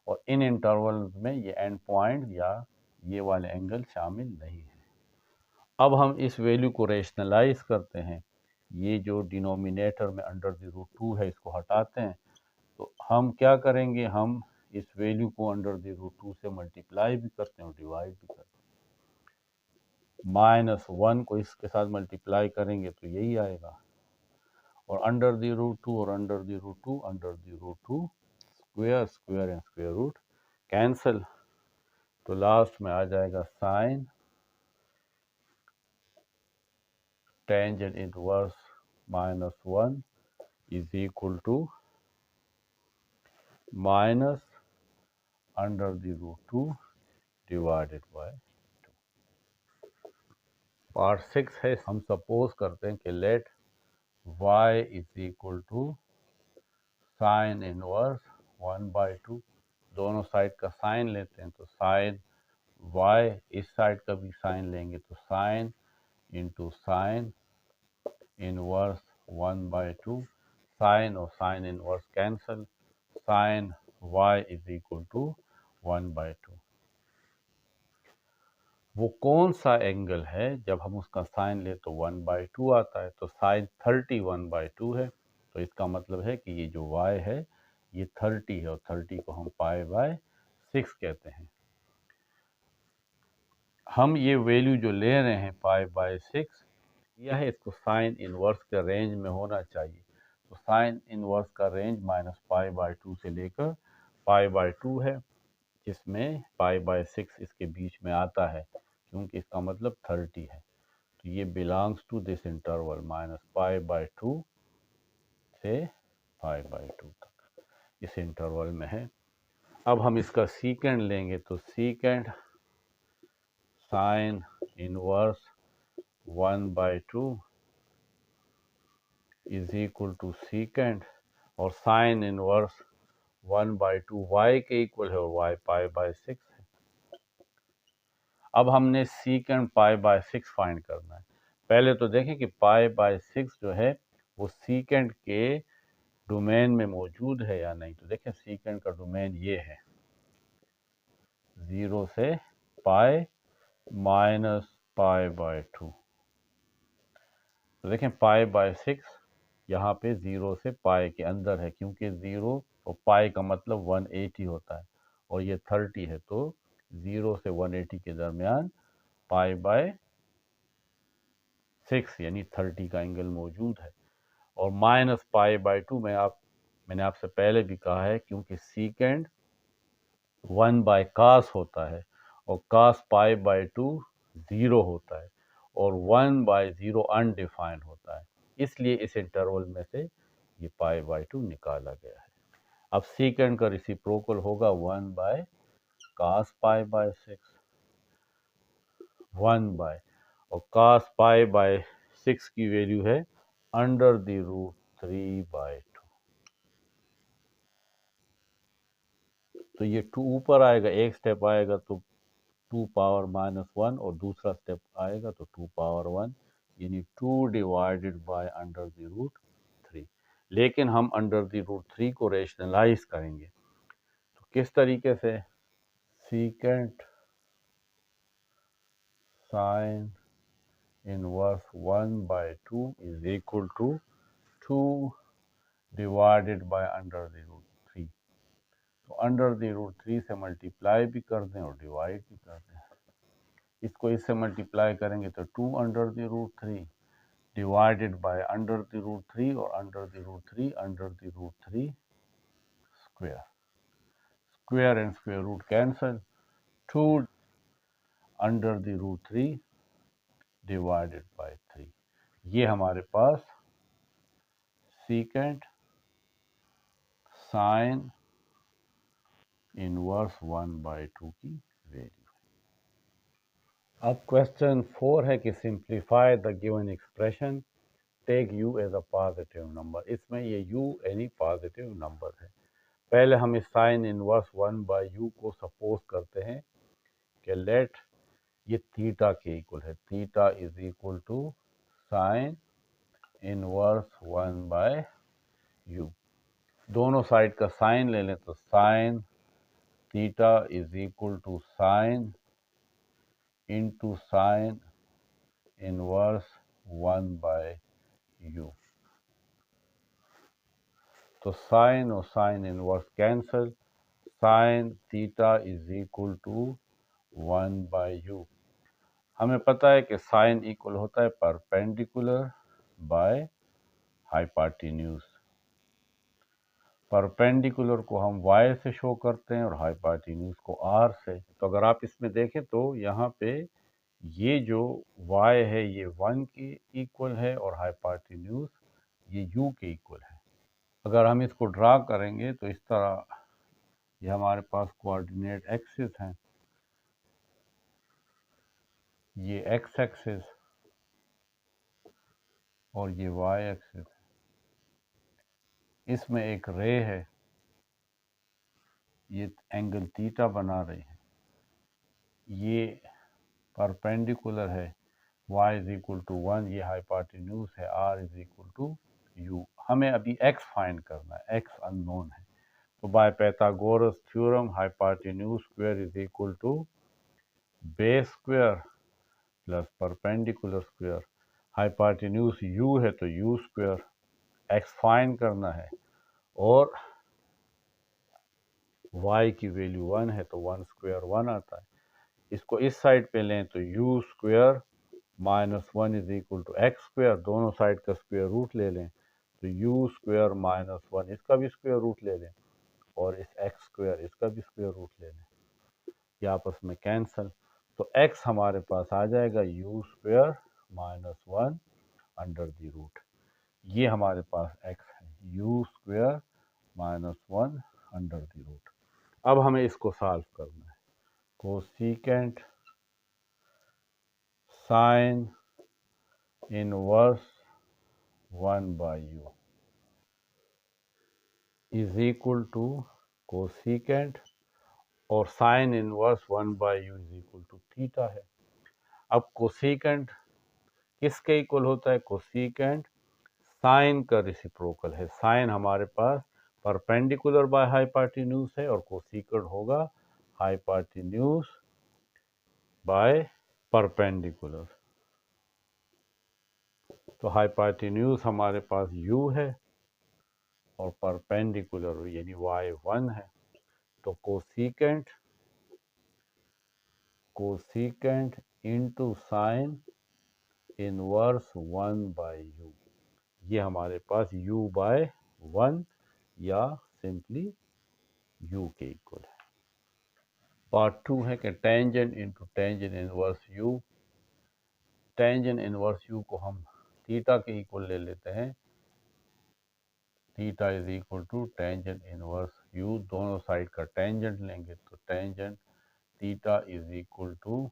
और इन इंटरवल में ये एंड पॉइंट या ये वाले एंगल शामिल नहीं है। अब हम इस वैल्यू को रेशनलाइज करते हैं। ये जो डिनोमिनेटर में अंडर द रूट 2 है इसको हटाते हैं, तो हम क्या करेंगे, हम इस वैल्यू को अंडर द रूट 2 से मल्टीप्लाई भी करते हैं और डिवाइड भी करते हैं। माइनस 1 को इसके साथ मल्टीप्लाई करेंगे तो यही आएगा, और अंडर द रूट 2 और under the root 2 under the root 2 square square and square root cancel, तो लास्ट में आ जाएगा sine tangent inverse minus 1 is equal to minus under the root 2 divided by 2। Part 6 है। हम सपोज करते हैं कि let y is equal to sine inverse 1/2। दोनों साइड का साइन लेते हैं, तो साइन y, इस साइड का भी साइन लेंगे तो sine into sine inverse 1/2। Sine और sine inverse cancel, sine y is equal to 1/2। वो कौन सा एंगल है जब हम उसका साइन ले तो 1/2 आता है, तो साइन 30 1/2 है, तो इसका मतलब है कि ये जो y है ये 30 है, और 30 को हम पाई बाय 6 कहते हैं। हम ये वैल्यू जो ले रहे हैं पाई बाय 6 यह है, इसको साइन इनवर्स के रेंज में होना चाहिए, तो साइन इनवर्स का रेंज माइनस पाई बाय 2 से लेकर पाई बाय 2 है, जिसमें पाई बाय 6 इसके बीच में आता है क्योंकि इसका मतलब 30 है, तो ये belongs to this interval minus pi by 2 से पाई बाय 2 तक, इस इंटरवल में है। अब हम इसका सीकेंड लेंगे, तो secant sine inverse 1/2 is equal to secant, और साइन इनवर्स 1/2 y के इक्वल है और y पाई बाय 6 है। अब हमने सीकेंड पाई बाय 6 फाइंड करना है। पहले तो देखें कि पाई बाय 6 जो है वो सीकेंड के डोमेन में मौजूद है या नहीं, तो देखें सीकेंड का डोमेन ये है 0 से पाई माइनस पाई बाय 2, तो देखें पाई बाय 6 यहाँ पे 0 से पाई के अंदर है, क्योंकि 0 और पाई का मतलब 180 होता है, और ये 30 है, तो 0 से 180 के दरमियान पाई बाय 6 यानी 30 का एंगल मौजूद है। और माइनस पाई बाय 2 मैंने आपसे पहले भी कहा है, क्योंकि सीकेंड 1 बाय कास होता है, और कास पाई बाय 2 0 होता है, और 1 बाय 0 अनडिफाइंड होता है, इसलिए इस इंटरवल में से ये पाई बाय 2 निकाला गया है। अब सीकेंड का रेसिप्रोकल होगा 1 by cos pi by 6, 1 by, और कास पाई बाय 6 की वैल्यू है अंडर द रूट 3/2, तो ये 2 ऊपर आएगा, एक स्टेप आएगा तो 2 पावर -1, और दूसरा स्टेप आएगा तो 2 पावर 1, यानी 2 divided by under the root 3। लेकिन हम अंडर द रूट 3 को रेशनलाइज करेंगे, तो किस तरीके से, secant sine inverse 1/2 is equal to 2 divided by under the root 3, तो अंडर द रूट 3 से मल्टीप्लाई भी कर दें और डिवाइड भी कर दें, इसको इससे मल्टीप्लाई करेंगे तो 2√3 डिवाइडेड बाय √3 और √3 √3 square, square and square root cancel, 2 √3 divided by 3। ये हमारे पास सीकेंट साइन इनवर्स 1/2 की वैल्यू। अब क्वेश्चन 4 है कि simplify the given expression, take u as a positive number. इसमें ये u एनी पॉजिटिव नंबर है। पहले हम इस साइन इनवर्स 1/u को सपोज करते हैं कि लेट ये थीटा के इक्वल है, theta is equal to sine inverse 1/u। दोनों साइड का साइन ले लें तो sine theta is equal to sine into sine inverse 1/u। तो साइन और sine inverse cancel, sine theta is equal to 1/u। हमें पता है कि साइन इक्वल होता है परपेंडिकुलर बाय हाइपोटेन्यूज। परपेंडिकुलर को हम y से शो करते हैं और हाइपोटेन्यूज को r से। तो अगर आप इसमें देखें तो यहाँ पे ये जो y है ये 1 के इक्वल है और हाइपोटेन्यूज ये u के इक्वल है। अगर हम इसको ड्रा करेंगे तो इस तरह ये हमारे पास कोऑर्डिनेट एक्सिस हैं, ये x एक्सिस और ये y एक्सिस। इसमें एक रे है, ये एंगल थीटा बना रही है, ये परपेंडिकुलर है, y इज इक्वल टू 1, ये हाइपोटेन्यूज है, r is equal to u। हमें अभी x फाइंड करना है, x अननोन है। तो by Pythagoras theorem hypotenuse square is equal to base square plus perpendicular square. Hypotenuse u है तो u स्क्वायर, x फाइंड करना है और y की वैल्यू 1 है तो 1 स्क्वायर 1 आता है। इसको इस साइड पे लें तो u square minus 1 is equal to x square, दोनों साइड का स्क्वायर रूट ले लें तो u स्क्वायर माइनस 1 इसका भी स्क्वायर रूट ले लें और इस एक्स स्क्वायर इसका भी स्क्वायर रूट ले लें, ये आपस में कैंसल। तो x हमारे पास आ जाएगा u square minus 1 under the root. ये हमारे पास x है, u square minus 1 under the root. अब हमें इसको सॉल्व करना है। Cosecant sine inverse 1/u is equal to cosecant और sine inverse 1/u is equal to theta है। अब कोसेकेंट किसके इक्वल होता है? कोसेकेंट साइन का रेसिप्रोकल है। साइन हमारे पास परपेंडिकुलर बाय हाइपोटेन्यूज है और कोसेकेंट होगा हाइपोटेन्यूज बाय परपेंडिकुलर। तो हाइपोटेन्यूज हमारे पास u है और परपेंडिकुलर यानी y1 है। तो cosecant into sine inverse 1/u, ये हमारे पास u/1 या सिंपली u के इक्वल है। पार्ट 2 है कि tangent into tangent inverse u। Tangent inverse u को हम थीटा के इक्वल ले लेते हैं, theta is equal to tangent inverse u। दोनों साइड का टेंजेंट लेंगे तो tangent theta is equal to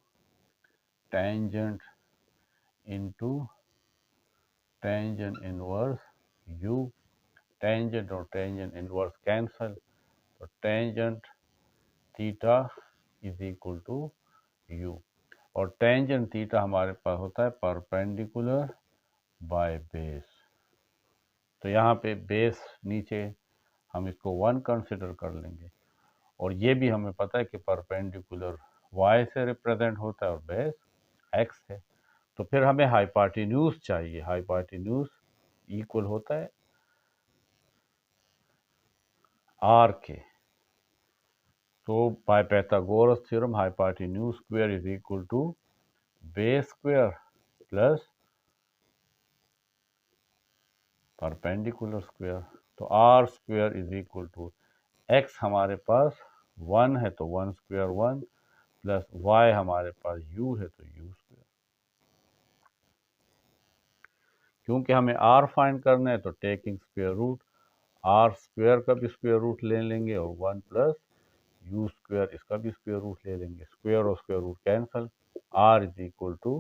tangent into tangent inverse u। Tangent और टेंजेंट इनवर्स कैंसल, तो tangent theta is equal to u और टेंजेंट थीटा हमारे पास होता है परपेंडिकुलर बाय बेस। तो यहाँ पे बेस नीचे हम इसको 1 कंसिडर कर लेंगे और ये भी हमें पता है कि परपेंडिकुलर y से रिप्रेजेंट होता है और बेस x है। तो फिर हमें हाइपोटेन्यूज चाहिए, हाइपोटेन्यूज इक्वल होता है r के। तो by Pythagoras theorem hypotenuse square is equal to base square plus perpendicular square. तो r square is equal to x हमारे पास 1 है तो 1 स्क्वायर 1 प्लस वाई हमारे पास u है तो u स्क्वायर। क्योंकि हमें r फाइंड करना है तो taking square root r square का भी स्क्वायर रूट ले लेंगे और 1 प्लस यू स्क्वायर इसका भी स्क्वायर रूट ले लेंगे। स्क्वायर और square root cancel, r is equal to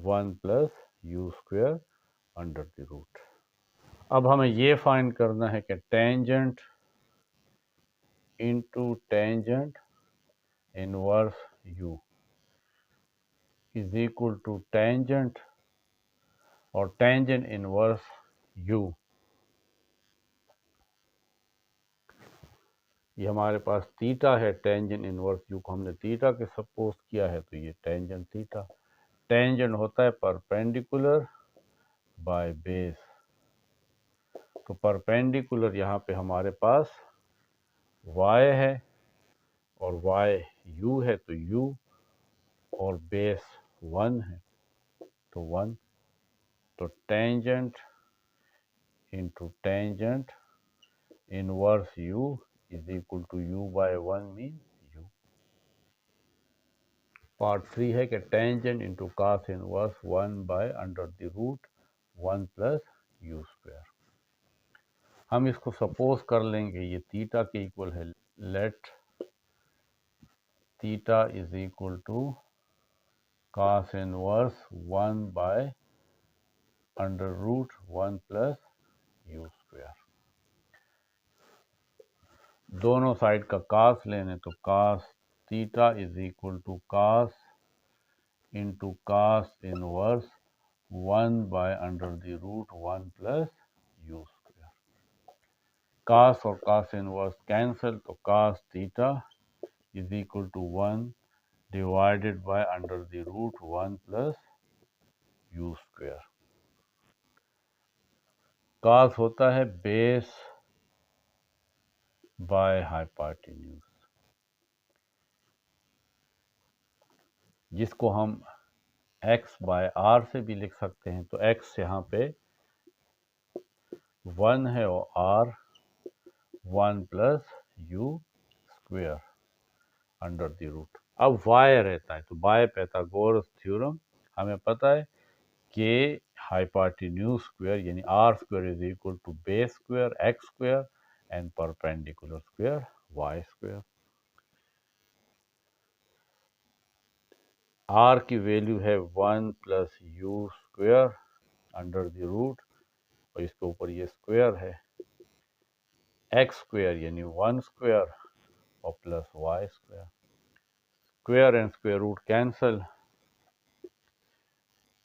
1 plus u square under the root. अब हमें ये फाइंड करना है कि tangent into tangent inverse u is equal to tangent और टेंजेंट इनवर्स u, ये हमारे पास थीटा है। टेंजेंट इनवर्स u को हमने थीटा के सपोज किया है तो ये टेंजेंट थीटा। टेंजेंट होता है परपेंडिकुलर बाय बेस, तो परपेंडिकुलर यहाँ पे हमारे पास y है और y u है तो u और बेस 1 है तो 1, तो tangent into tangent inverse u is equal to u by 1 mean u। Part 3 है कि tangent into cos inverse 1 by under the root 1 plus u square. हम इसको सपोज कर लेंगे ये थीटा के इक्वल है। Let theta is equal to cos inverse 1 by under root 1 plus u square. दोनों साइड का कास लेने तो cos theta is equal to cos into cos inverse 1 by under the root 1 plus u square. Cos और cos inverse cancel तो cos theta is equal to 1 divided by under the root 1 plus u square. Cos होता है base by hypotenuse, जिसको हम x bye r से भी लिख सकते हैं। तो x यहाँ पे 1 है और r 1 plus u square under the root. अब y रहता है तो बाय पाइथागोरस थ्योरम हमें पता है कि हाइपोटेन्यूज स्क्वायर यानी r square is equal to base square x square and perpendicular square y square. r की वैल्यू है 1 plus u square under the root और इसके ऊपर ये स्क्वायर है x स्क्वायर यानी 1 स्क्वायर और plus y square. Square and square root cancel,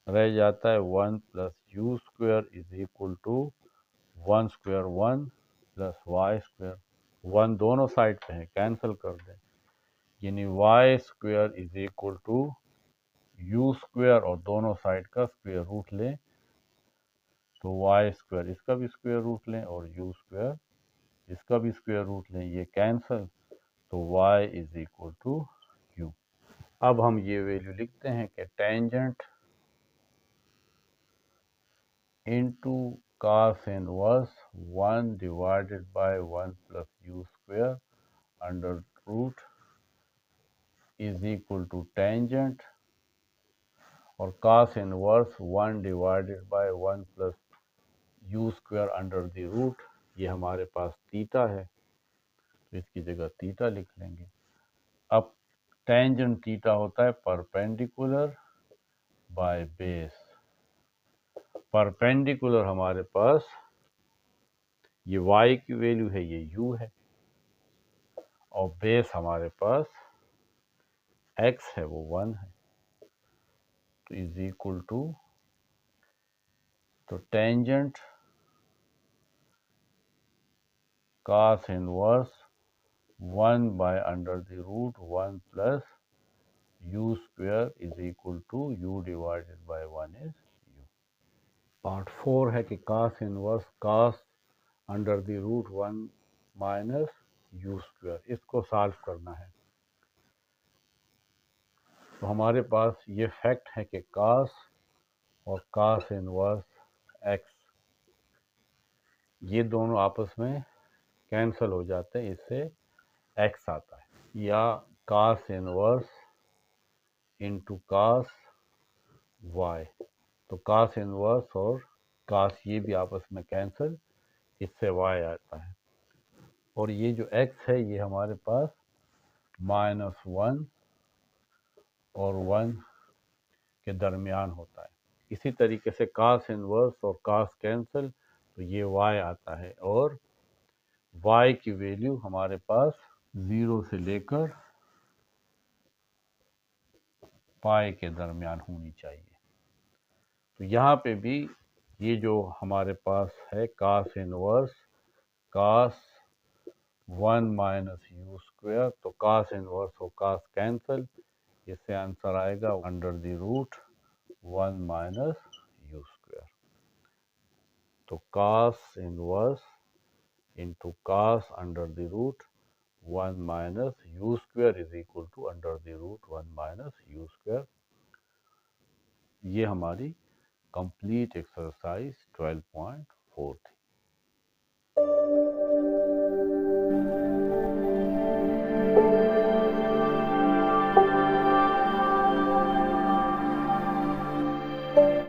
रह जाता है 1 plus u square is equal to 1 square 1 plus y square. 1 दोनों साइड पे है कैंसिल कर दें, यानी y square is equal to u square और दोनों साइड का स्क्वायर रूट लें तो वाई स्क्वायर इसका भी स्क्वायर रूट लें और यू स्क्वायर इसका भी स्क्वायर रूट लें, ये कैंसिल तो y is equal to u। अब हम ये वैल्यू लिखते हैं कि tangent into cos inverse 1 divided by 1 plus u square under root is equal to tangent और cos inverse 1 divided by 1 plus u square under the root, ये हमारे पास थीटा है तो इसकी जगह थीटा लिख लेंगे। अब टेंजेंट थीटा होता है परपेंडिकुलर बाय बेस। परपेंडिकुलर हमारे पास ये y की वैल्यू है ये u है और बेस हमारे पास x है वो 1 है तो इज इक्वल टू, तो tangent cos inverse 1 by under the root 1 plus u square is equal to u divided by 1 is u। Part 4 है कि cos inverse cos under the root 1 minus u square, इसको solve करना है। तो हमारे पास ये फैक्ट है कि कास और कास इनवर्स एक्स ये दोनों आपस में कैंसल हो जाते हैं, इससे एक्स आता है। या कास इनवर्स इंटू कास वाई, तो कास इनवर्स और कास ये भी आपस में कैंसल, इससे वाई आता है। और ये जो एक्स है ये हमारे पास -1 और 1 के दरमियान होता है। इसी तरीके से कास इनवर्स और कास कैंसल, तो ये y आता है और y की वैल्यू हमारे पास 0 से लेकर पाई के दरमियान होनी चाहिए। तो यहाँ पे भी ये जो हमारे पास है cos inverse cos 1 minus u square, तो कास इनवर्स और कास कैंसल, इससे आंसर आएगा √1 माइनस यू स्क्वायर। तो cos inverse into cos √1 minus u square is equal to √1 minus u square. ये हमारी कंप्लीट एक्सरसाइज 12.4 थी।